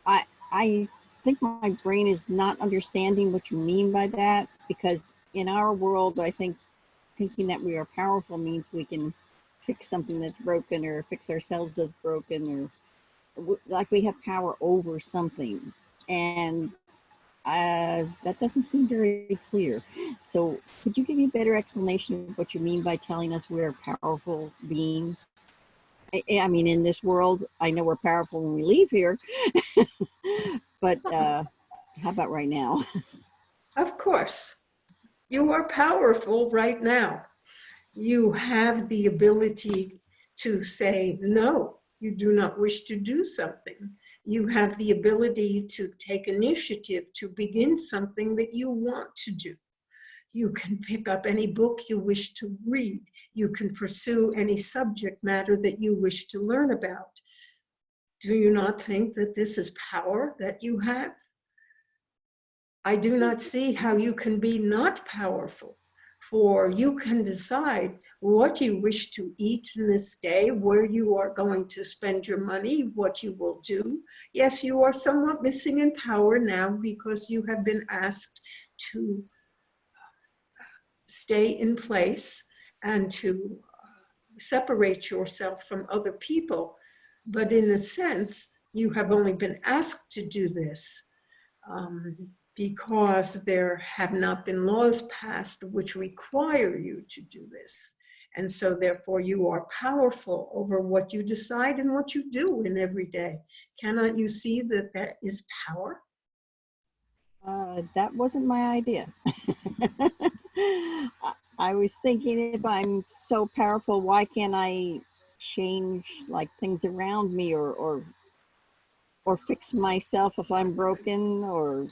I think my brain is not understanding what you mean by that, because in our world, I think thinking that we are powerful means we can fix something that's broken or fix ourselves that's broken, or like we have power over something. And that doesn't seem very clear. So could you give me a better explanation of what you mean by telling us we're powerful beings? I mean, in this world, I know we're powerful when we leave here, but how about right now? Of course. You are powerful right now. You have the ability to say, no, you do not wish to do something. You have the ability to take initiative to begin something that you want to do. You can pick up any book you wish to read. You can pursue any subject matter that you wish to learn about. Do you not think that this is power that you have? I do not see how you can be not powerful, for you can decide what you wish to eat in this day, where you are going to spend your money, what you will do. Yes, you are somewhat missing in power now because you have been asked to stay in place and to separate yourself from other people. But in a sense, you have only been asked to do this because there have not been laws passed which require you to do this. And so therefore you are powerful over what you decide and what you do in every day. Cannot you see that that is power? That wasn't my idea. I was thinking, if I'm so powerful, why can't I change like things around me, or fix myself if I'm broken, or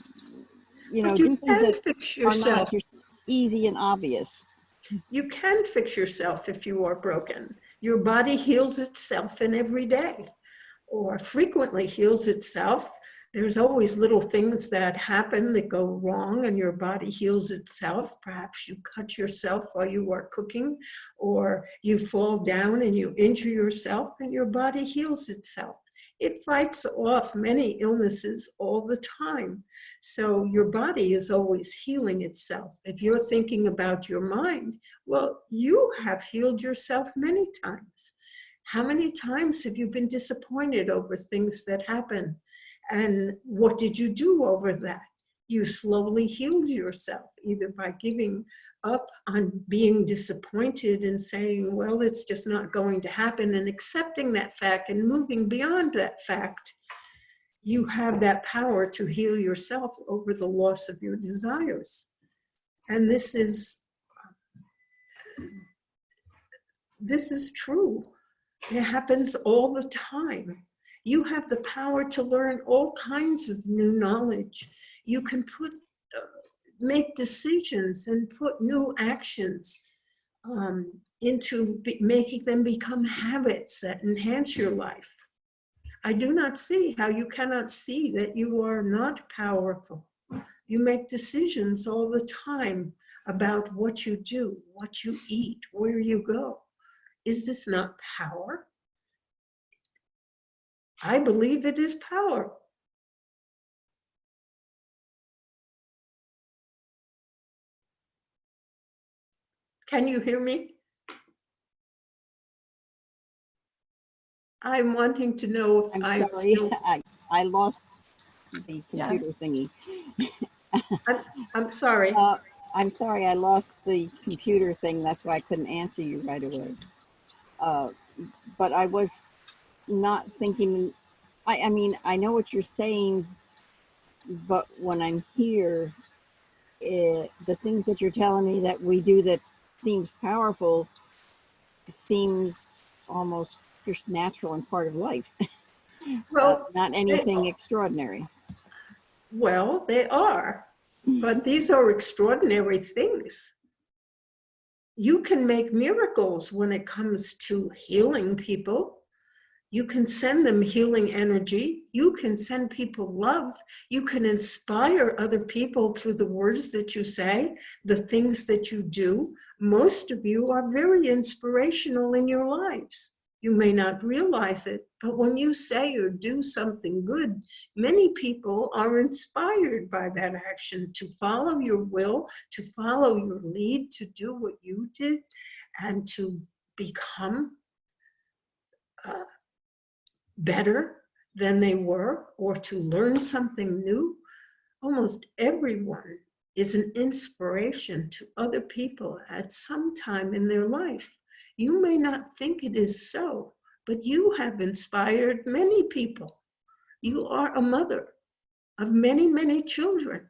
But do you things can that fix are not yourself. just easy and obvious. You can fix yourself if you are broken. Your body heals itself in every day, or frequently heals itself. There's always little things that happen that go wrong and your body heals itself. Perhaps you cut yourself while you are cooking, or you fall down and you injure yourself and your body heals itself. It fights off many illnesses all the time. So your body is always healing itself. If you're thinking about your mind, well, you have healed yourself many times. How many times have you been disappointed over things that happen? And what did you do over that? You slowly healed yourself, either by giving up on being disappointed and saying, well, it's just not going to happen, and accepting that fact and moving beyond that fact. You have that power to heal yourself over the loss of your desires. And this is true. It happens all the time. You have the power to learn all kinds of new knowledge. You can make decisions and put new actions into making them become habits that enhance your life. I do not see how you cannot see that you are not powerful. You make decisions all the time about what you do, what you eat, where you go. Is this not power? I believe it is power. Can you hear me? I'm wanting to know if I'm sorry, I lost the computer Yes. thingy. I'm sorry. I'm sorry, I lost the computer thing. That's why I couldn't answer you right away. But I was not thinking, I mean, I know what you're saying, but when I'm here, the things that you're telling me that we do that seems powerful seems almost just natural and part of life. Well, not anything extraordinary. well, they are, but these are extraordinary things. You can make miracles when it comes to healing people. You can send them healing energy. You can send people love. You can inspire other people through the words that you say, the things that you do. Most of you are very inspirational in your lives. You may not realize it, but when you say or do something good, many people are inspired by that action to follow your will, to follow your lead, to do what you did, and to become better than they were, or to learn something new. Almost everyone is an inspiration to other people at some time in their life. You may not think it is so, but you have inspired many people. You are a mother of many, many children.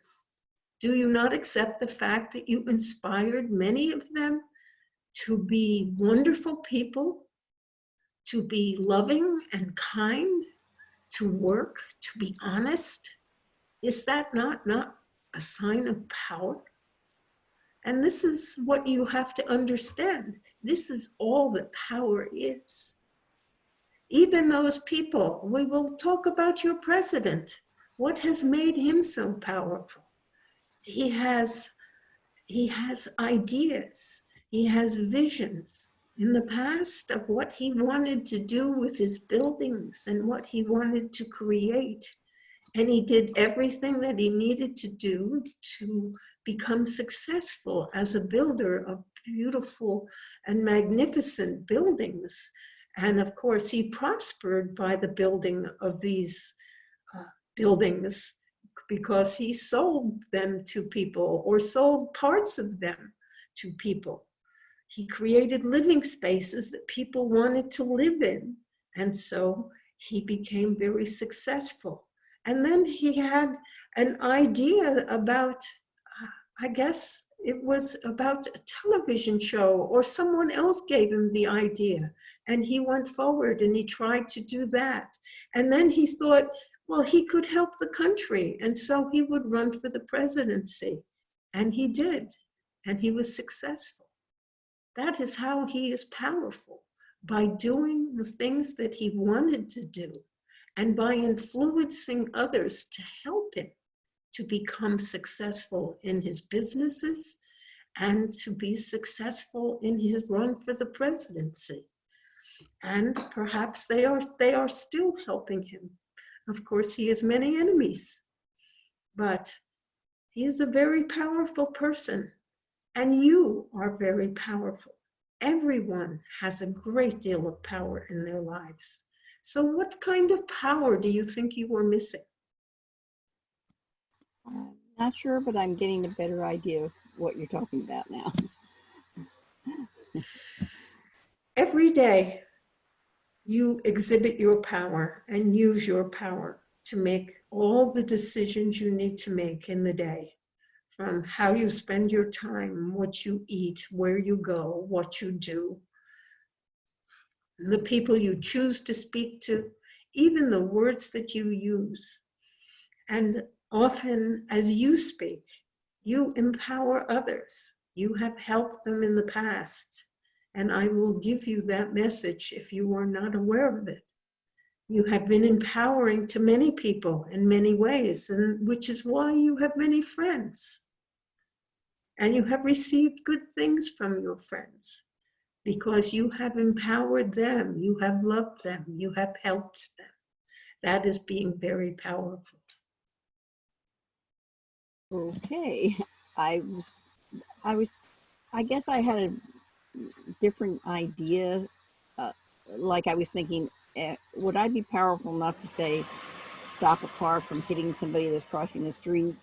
Do you not accept the fact that you inspired many of them to be wonderful people, to be loving and kind, to work, to be honest? Is that not a sign of power? And this is what you have to understand. This is all that power is. Even those people, we will talk about your president. What has made him so powerful? He has ideas. He has visions in the past of what he wanted to do with his buildings and what he wanted to create. And he did everything that he needed to do to become successful as a builder of beautiful and magnificent buildings. And of course, he prospered by the building of these buildings because he sold them to people or sold parts of them to people. He created living spaces that people wanted to live in. And so he became very successful. And then he had an idea about, I guess it was about a television show, or someone else gave him the idea. And he went forward and he tried to do that. And then he thought, well, he could help the country. And so he would run for the presidency. And he did. And he was successful. That is how he is powerful, by doing the things that he wanted to do and by influencing others to help him to become successful in his businesses and to be successful in his run for the presidency. And perhaps they are still helping him. Of course, he has many enemies, but he is a very powerful person. And you are very powerful. Everyone has a great deal of power in their lives. So what kind of power do you think you were missing? Not sure, but I'm getting a better idea of what you're talking about now. Every day, you exhibit your power and use your power to make all the decisions you need to make in the day. From how you spend your time, what you eat, where you go, what you do, the people you choose to speak to, even the words that you use. And often as you speak, you empower others. You have helped them in the past. And I will give you that message if you are not aware of it. You have been empowering to many people in many ways, and which is why you have many friends. And you have received good things from your friends because you have empowered them, you have loved them, you have helped them. That is being very powerful. Okay, I guess I had a different idea. Like I was thinking, would I be powerful enough to say, stop a car from hitting somebody that's crossing the street?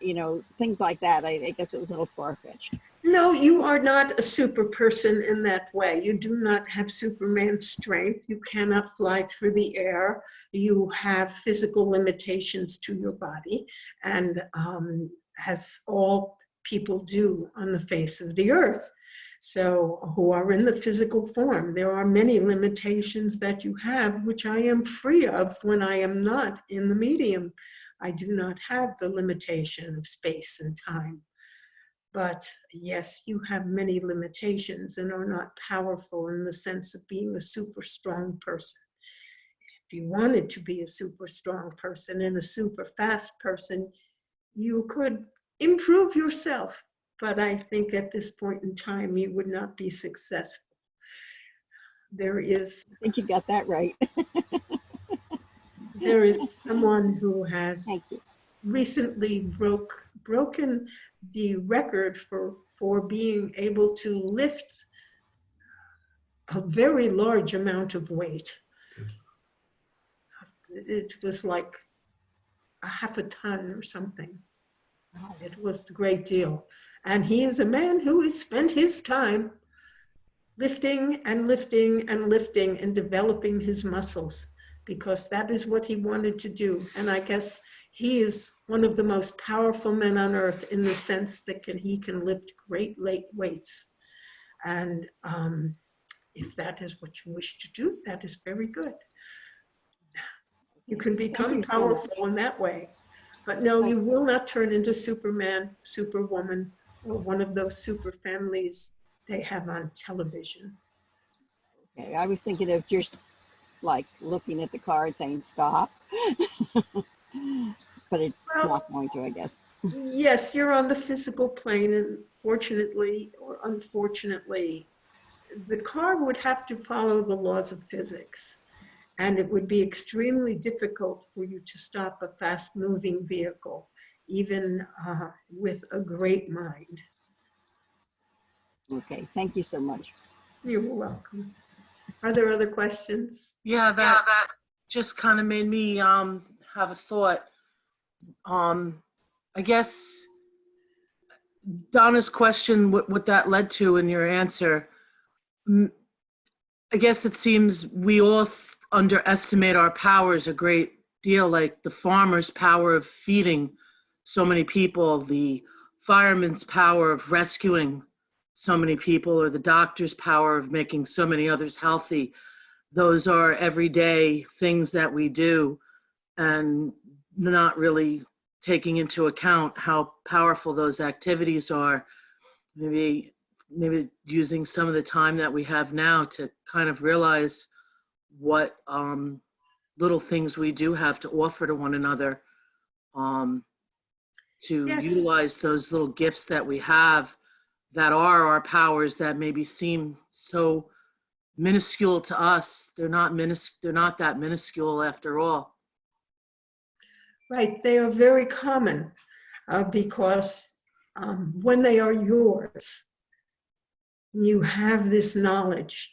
You know, things like that. I guess it was a little far-fetched. No, you are not a super person in that way. You do not have Superman strength. You cannot fly through the air. You have physical limitations to your body, and as all people do on the face of the earth. So who are in the physical form. There are many limitations that you have, which I am free of when I am not in the medium. I do not have the limitation of space and time. But yes, you have many limitations and are not powerful in the sense of being a super strong person. If you wanted to be a super strong person and a super fast person, you could improve yourself. But I think at this point in time, you would not be successful. There is, I think you got that right. there is someone who has Thank you. recently broken the record for being able to lift a very large amount of weight. It was like a half a ton or something. It was a great deal. And he is a man who has spent his time lifting and lifting and lifting and developing his muscles, because that is what he wanted to do. And I guess he is one of the most powerful men on earth in the sense that he can lift great weights. And if that is what you wish to do, that is very good. You can become powerful in that way. But no, you will not turn into Superman, Superwoman, or one of those super families they have on television. Okay, I was thinking of just like looking at the card saying stop, but it's not going to, I guess. Yes, you're on the physical plane, and fortunately or unfortunately, the car would have to follow the laws of physics. And it would be extremely difficult for you to stop a fast-moving vehicle, even with a great mind. Okay, thank you so much. You're welcome. Are there other questions? Yeah, that just kind of made me have a thought. I guess Donna's question, what that led to in your answer, I guess it seems we all underestimate our powers a great deal, like the farmer's power of feeding so many people, the fireman's power of rescuing so many people, or the doctor's power of making so many others healthy. Those are everyday things that we do, and not really taking into account how powerful those activities are. Maybe using some of the time that we have now to kind of realize what little things we do have to offer to one another, to utilize those little gifts that we have that are our powers that maybe seem so minuscule to us. They're not that minuscule after all. Right, they are very common because when they are yours, you have this knowledge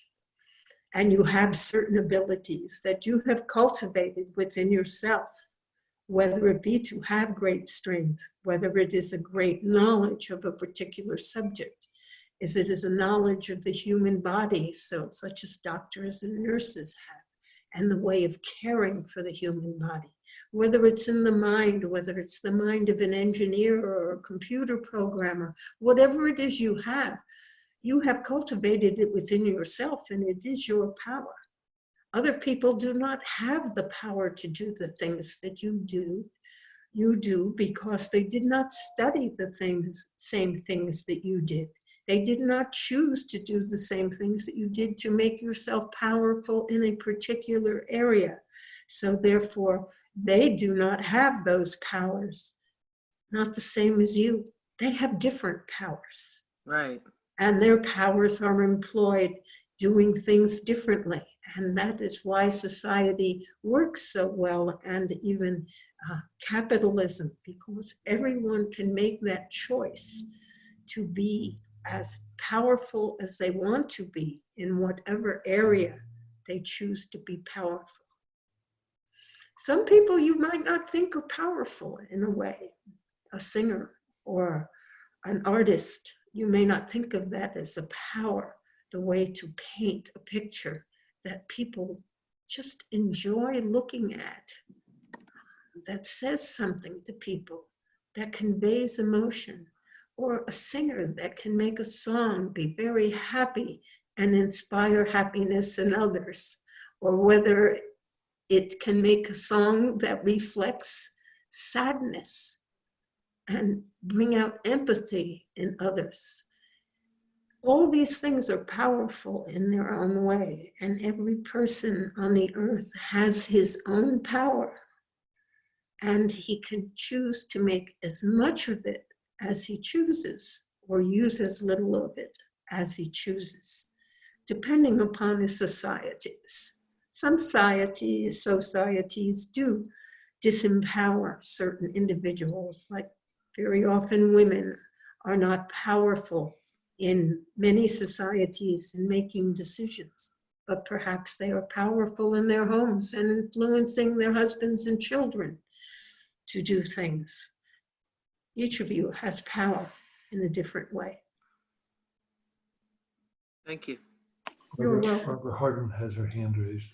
and you have certain abilities that you have cultivated within yourself, whether it be to have great strength, whether it is a great knowledge of a particular subject, as it is a knowledge of the human body, such as doctors and nurses have, and the way of caring for the human body, whether it's in the mind, whether it's the mind of an engineer or a computer programmer, whatever it is you have cultivated it within yourself, and it is your power. Other people do not have the power to do the things that you do. You do because they did not study the same things that you did. They did not choose to do the same things that you did to make yourself powerful in a particular area. So therefore, they do not have those powers, not the same as you. They have different powers. Right. And their powers are employed doing things differently. And that is why society works so well, and even capitalism, because everyone can make that choice to be as powerful as they want to be in whatever area they choose to be powerful. Some people you might not think are powerful in a way, a singer or an artist. You may not think of that as a power, the way to paint a picture that people just enjoy looking at, that says something to people, that conveys emotion, or a singer that can make a song be very happy and inspire happiness in others, or whether it can make a song that reflects sadness and bring out empathy in others. All these things are powerful in their own way, and every person on the earth has his own power, and he can choose to make as much of it as he chooses, or use as little of it as he chooses, depending upon his societies. Some societies do disempower certain individuals, like very often women are not powerful in many societies in making decisions, but perhaps they are powerful in their homes and influencing their husbands and children to do things. Each of you has power in a different way. Thank you. You're welcome. Barbara Harden has her hand raised.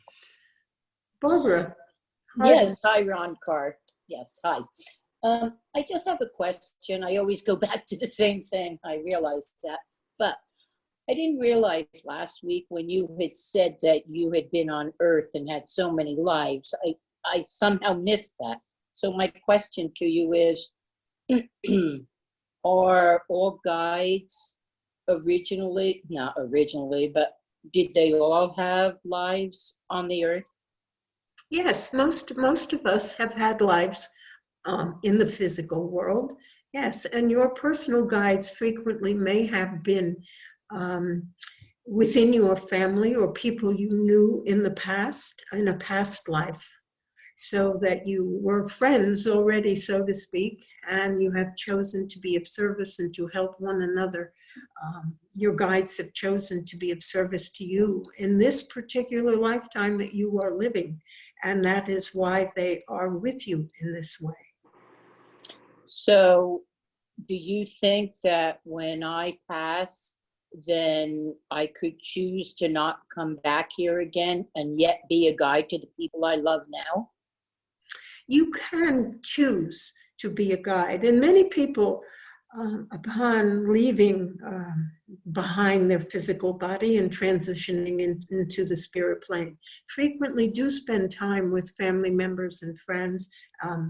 Barbara. Yes, hi, Ron Carr. Yes, hi. I just have a question. I always go back to the same thing. I realize that. But I didn't realize last week when you had said that you had been on Earth and had so many lives. I somehow missed that. So my question to you is, are all guides originally, not originally, but did they all have lives on the Earth? Yes, most of us have had lives in the physical world. Yes, and your personal guides frequently may have been within your family or people you knew in the past, in a past life, so that you were friends already, so to speak, and you have chosen to be of service and to help one another. Your guides have chosen to be of service to you in this particular lifetime that you are living, and that is why they are with you in this way. So do you think that when I pass, then I could choose to not come back here again and yet be a guide to the people I love now? You can choose to be a guide, and many people, upon leaving behind their physical body and transitioning into the spirit plane, frequently do spend time with family members and friends,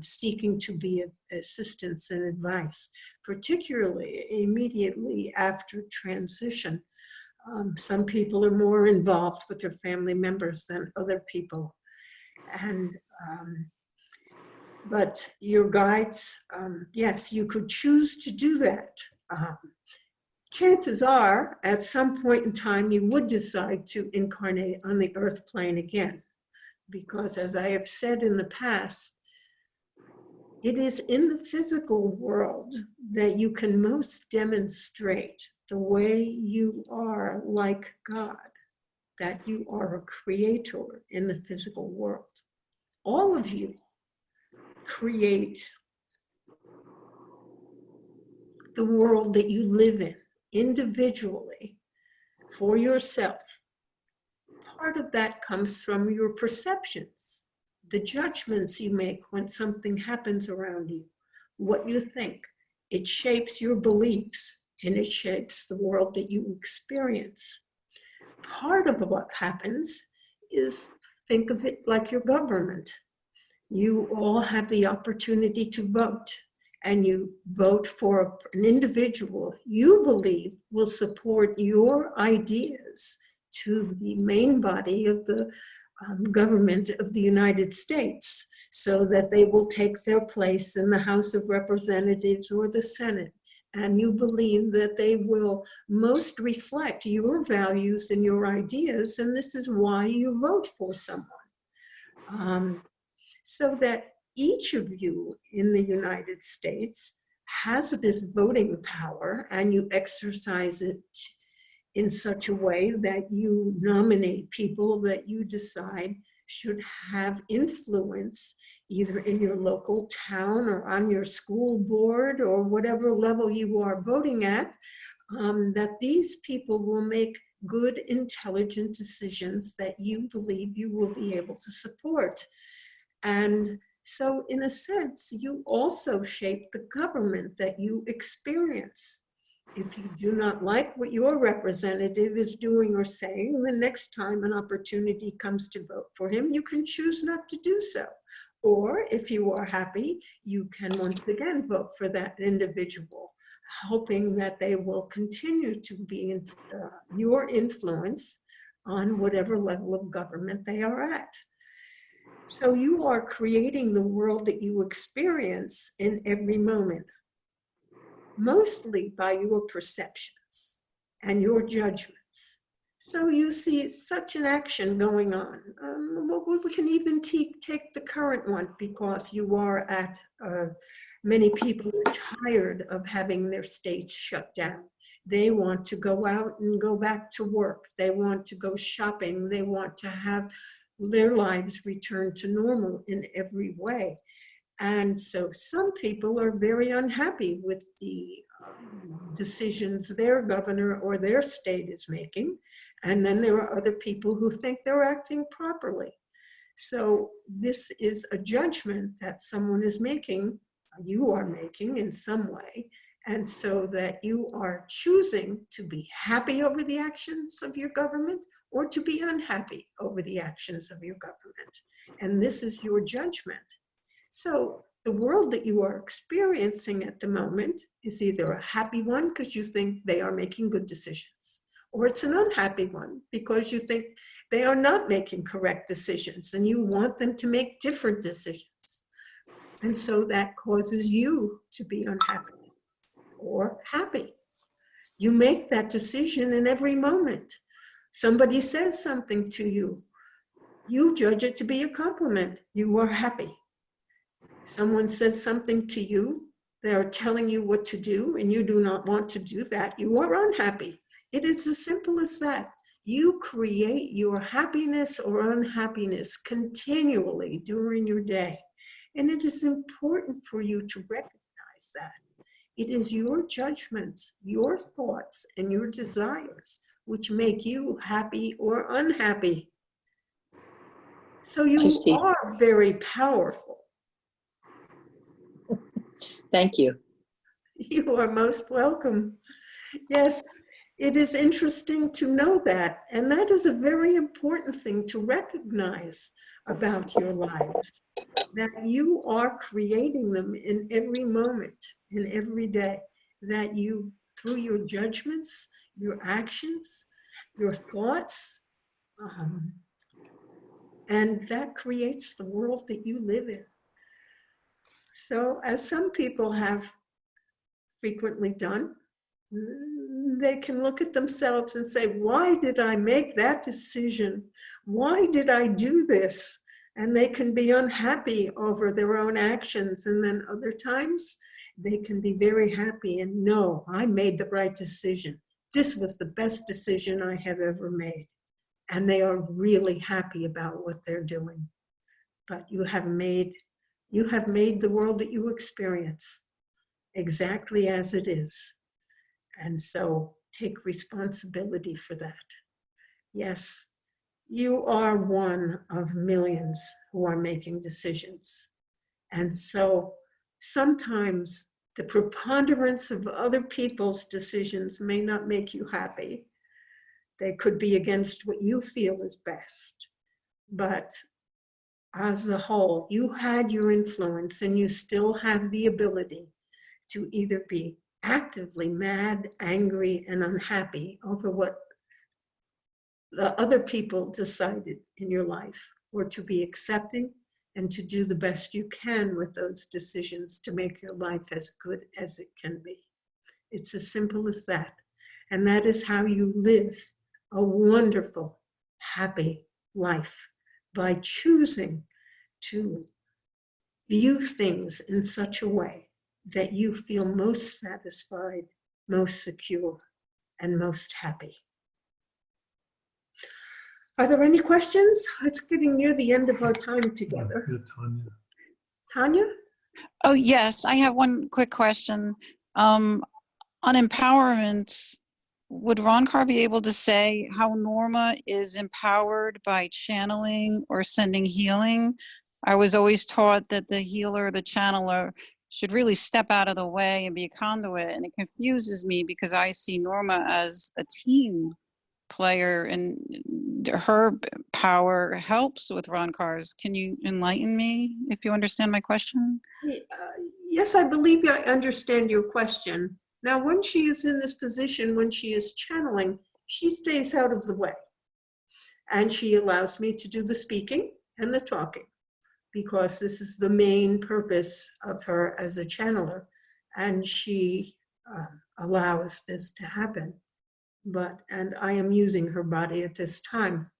seeking to be assistance and advice, particularly immediately after transition. Some people are more involved with their family members than other people. And but your guides, yes, you could choose to do that. Chances are, at some point in time, you would decide to incarnate on the earth plane again, because as I have said in the past, it is in the physical world that you can most demonstrate the way you are like God, that you are a creator in the physical world. All of you create the world that you live in individually for yourself. Part of that comes from your perceptions, the judgments you make when something happens around you, what you think. It shapes your beliefs and it shapes the world that you experience. Part of what happens is, think of it like your government. You all have the opportunity to vote, and you vote for an individual you believe will support your ideas to the main body of the government of the United States, so that they will take their place in the House of Representatives or the Senate. And you believe that they will most reflect your values and your ideas, and this is why you vote for someone. So that each of you in the United States has this voting power, and you exercise it in such a way that you nominate people that you decide should have influence either in your local town or on your school board or whatever level you are voting at, that these people will make good, intelligent decisions that you believe you will be able to support. And so in a sense, you also shape the government that you experience. If you do not like what your representative is doing or saying, the next time an opportunity comes to vote for him, you can choose not to do so. Or if you are happy, you can once again vote for that individual. hoping that they will continue to be your influence on whatever level of government they are at. So you are creating the world that you experience in every moment, mostly by your perceptions and your judgments. So you see such an action going on. We can even take the current one, because you are at, many people are tired of having their states shut down. They want to go out and go back to work. They want to go shopping. They want to have their lives return to normal in every way. And so some people are very unhappy with the decisions their governor or their state is making. And then there are other people who think they're acting properly. So this is a judgment that someone is making, you are making in some way. And so that you are choosing to be happy over the actions of your government or to be unhappy over the actions of your government. And this is your judgment. So the world that you are experiencing at the moment is either a happy one because you think they are making good decisions, or it's an unhappy one because you think they are not making correct decisions and you want them to make different decisions. And so that causes you to be unhappy or happy. You make that decision in every moment. Somebody says something to you, you judge it to be a compliment. You are happy. Someone says something to you, they're telling you what to do, and you do not want to do that. You are unhappy. It is as simple as that. You create your happiness or unhappiness continually during your day. And it is important for you to recognize that. It is your judgments, your thoughts, and your desires which make you happy or unhappy. So you are very powerful. Thank you. You are most welcome. Yes, it is interesting to know that. And that is a very important thing to recognize about your lives, that you are creating them in every moment, in every day, that you, through your judgments, your actions, your thoughts, and that creates the world that you live in. So as some people have frequently done, they can look at themselves and say, why did I make that decision? Why did I do this? And they can be unhappy over their own actions. And then other times they can be very happy and know, I made the right decision. This was the best decision I have ever made. And they are really happy about what they're doing. But you have made the world that you experience exactly as it is. And so take responsibility for that. Yes, you are one of millions who are making decisions. And so sometimes the preponderance of other people's decisions may not make you happy. They could be against what you feel is best. But as a whole, you had your influence and you still have the ability to either be actively mad, angry, and unhappy over what the other people decided in your life, or to be accepting and to do the best you can with those decisions to make your life as good as it can be. It's as simple as that. And that is how you live a wonderful, happy life, by choosing to view things in such a way that you feel most satisfied, most secure, and most happy. Are there any questions? It's getting near the end of our time together. Yeah, Tanya. Tanya? Oh, yes, I have one quick question. On empowerment, would Ron Carr be able to say how Norma is empowered by channeling or sending healing? I was always taught that the healer, the channeler, should really step out of the way and be a conduit. And it confuses me because I see Norma as a team player and her power helps with Ron Carr's. Can you enlighten me if you understand my question? Yes, I believe I understand your question. Now, when she is in this position, when she is channeling, she stays out of the way. And she allows me to do the speaking and the talking, because this is the main purpose of her as a channeler. And she allows this to happen. And I am using her body at this time.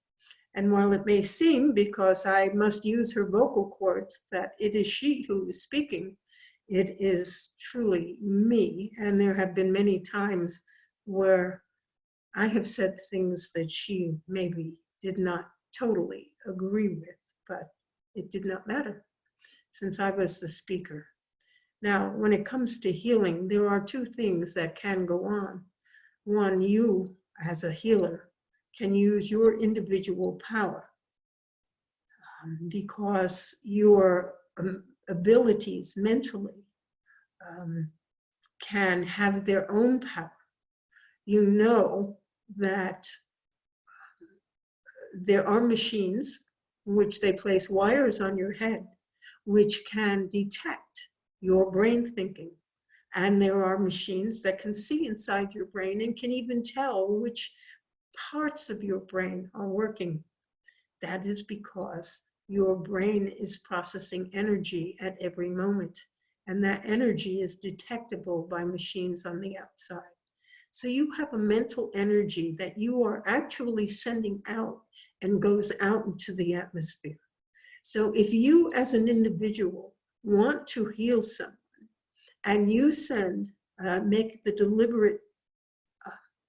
And while it may seem, because I must use her vocal cords, that it is she who is speaking, it is truly me. And there have been many times where I have said things that she maybe did not totally agree with, but it did not matter since I was the speaker. Now, when it comes to healing, there are two things that can go on. One, you as a healer can use your individual power because your abilities mentally can have their own power. You know that there are machines which they place wires on your head which can detect your brain thinking. And there are machines that can see inside your brain and can even tell which parts of your brain are working. That is because your brain is processing energy at every moment. And that energy is detectable by machines on the outside. So you have a mental energy that you are actually sending out and goes out into the atmosphere. So if you as an individual want to heal someone and you make the deliberate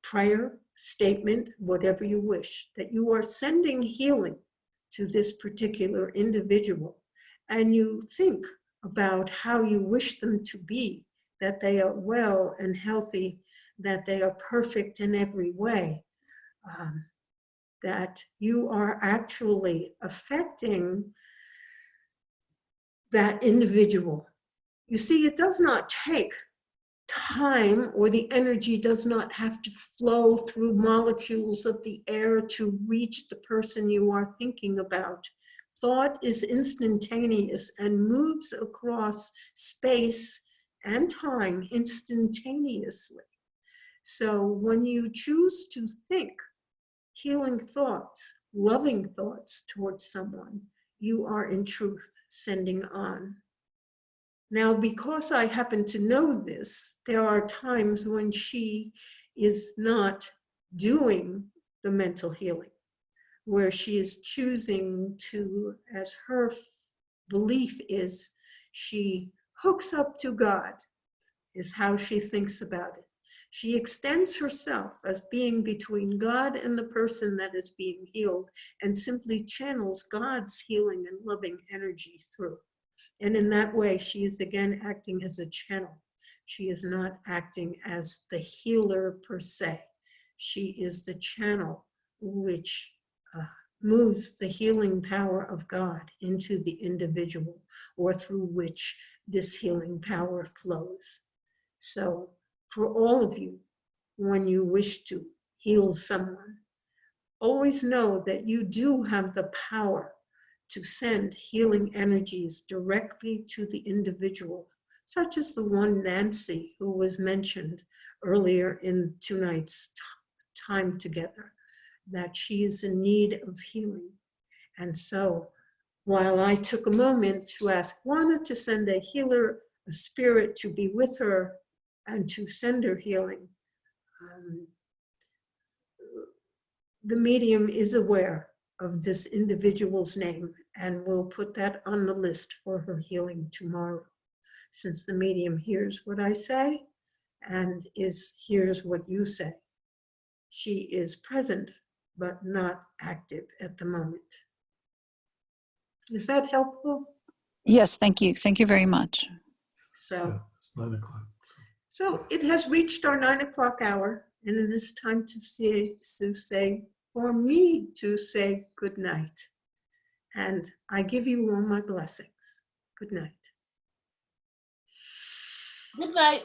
prayer, statement, whatever you wish, that you are sending healing to this particular individual, and you think about how you wish them to be, that they are well and healthy, that they are perfect in every way, that you are actually affecting that individual. You see, it does not take time, or the energy does not have to flow through molecules of the air to reach the person you are thinking about. Thought is instantaneous and moves across space and time instantaneously. So when you choose to think healing thoughts, loving thoughts towards someone, you are in truth sending on. Now, because I happen to know this, there are times when she is not doing the mental healing, where she is choosing to, as her belief is, she hooks up to God, is how she thinks about it. She extends herself as being between God and the person that is being healed, and simply channels God's healing and loving energy through. And in that way, she is again acting as a channel. She is not acting as the healer per se. She is the channel which moves the healing power of God into the individual, or through which this healing power flows. So for all of you, when you wish to heal someone, always know that you do have the power to send healing energies directly to the individual, such as the one Nancy who was mentioned earlier in tonight's time together, that she is in need of healing. And so while I took a moment to ask Juana to send a healer, a spirit to be with her and to send her healing, the medium is aware of this individual's name and will put that on the list for her healing tomorrow. Since the medium hears what I say and hears what you say, she is present but not active at the moment. Is that helpful? Yes, thank you. Thank you very much. So Yeah, it's 9 o'clock. So it has reached our 9 o'clock hour, and it is time to say, for me to say good night. And I give you all my blessings. Good night. Good night.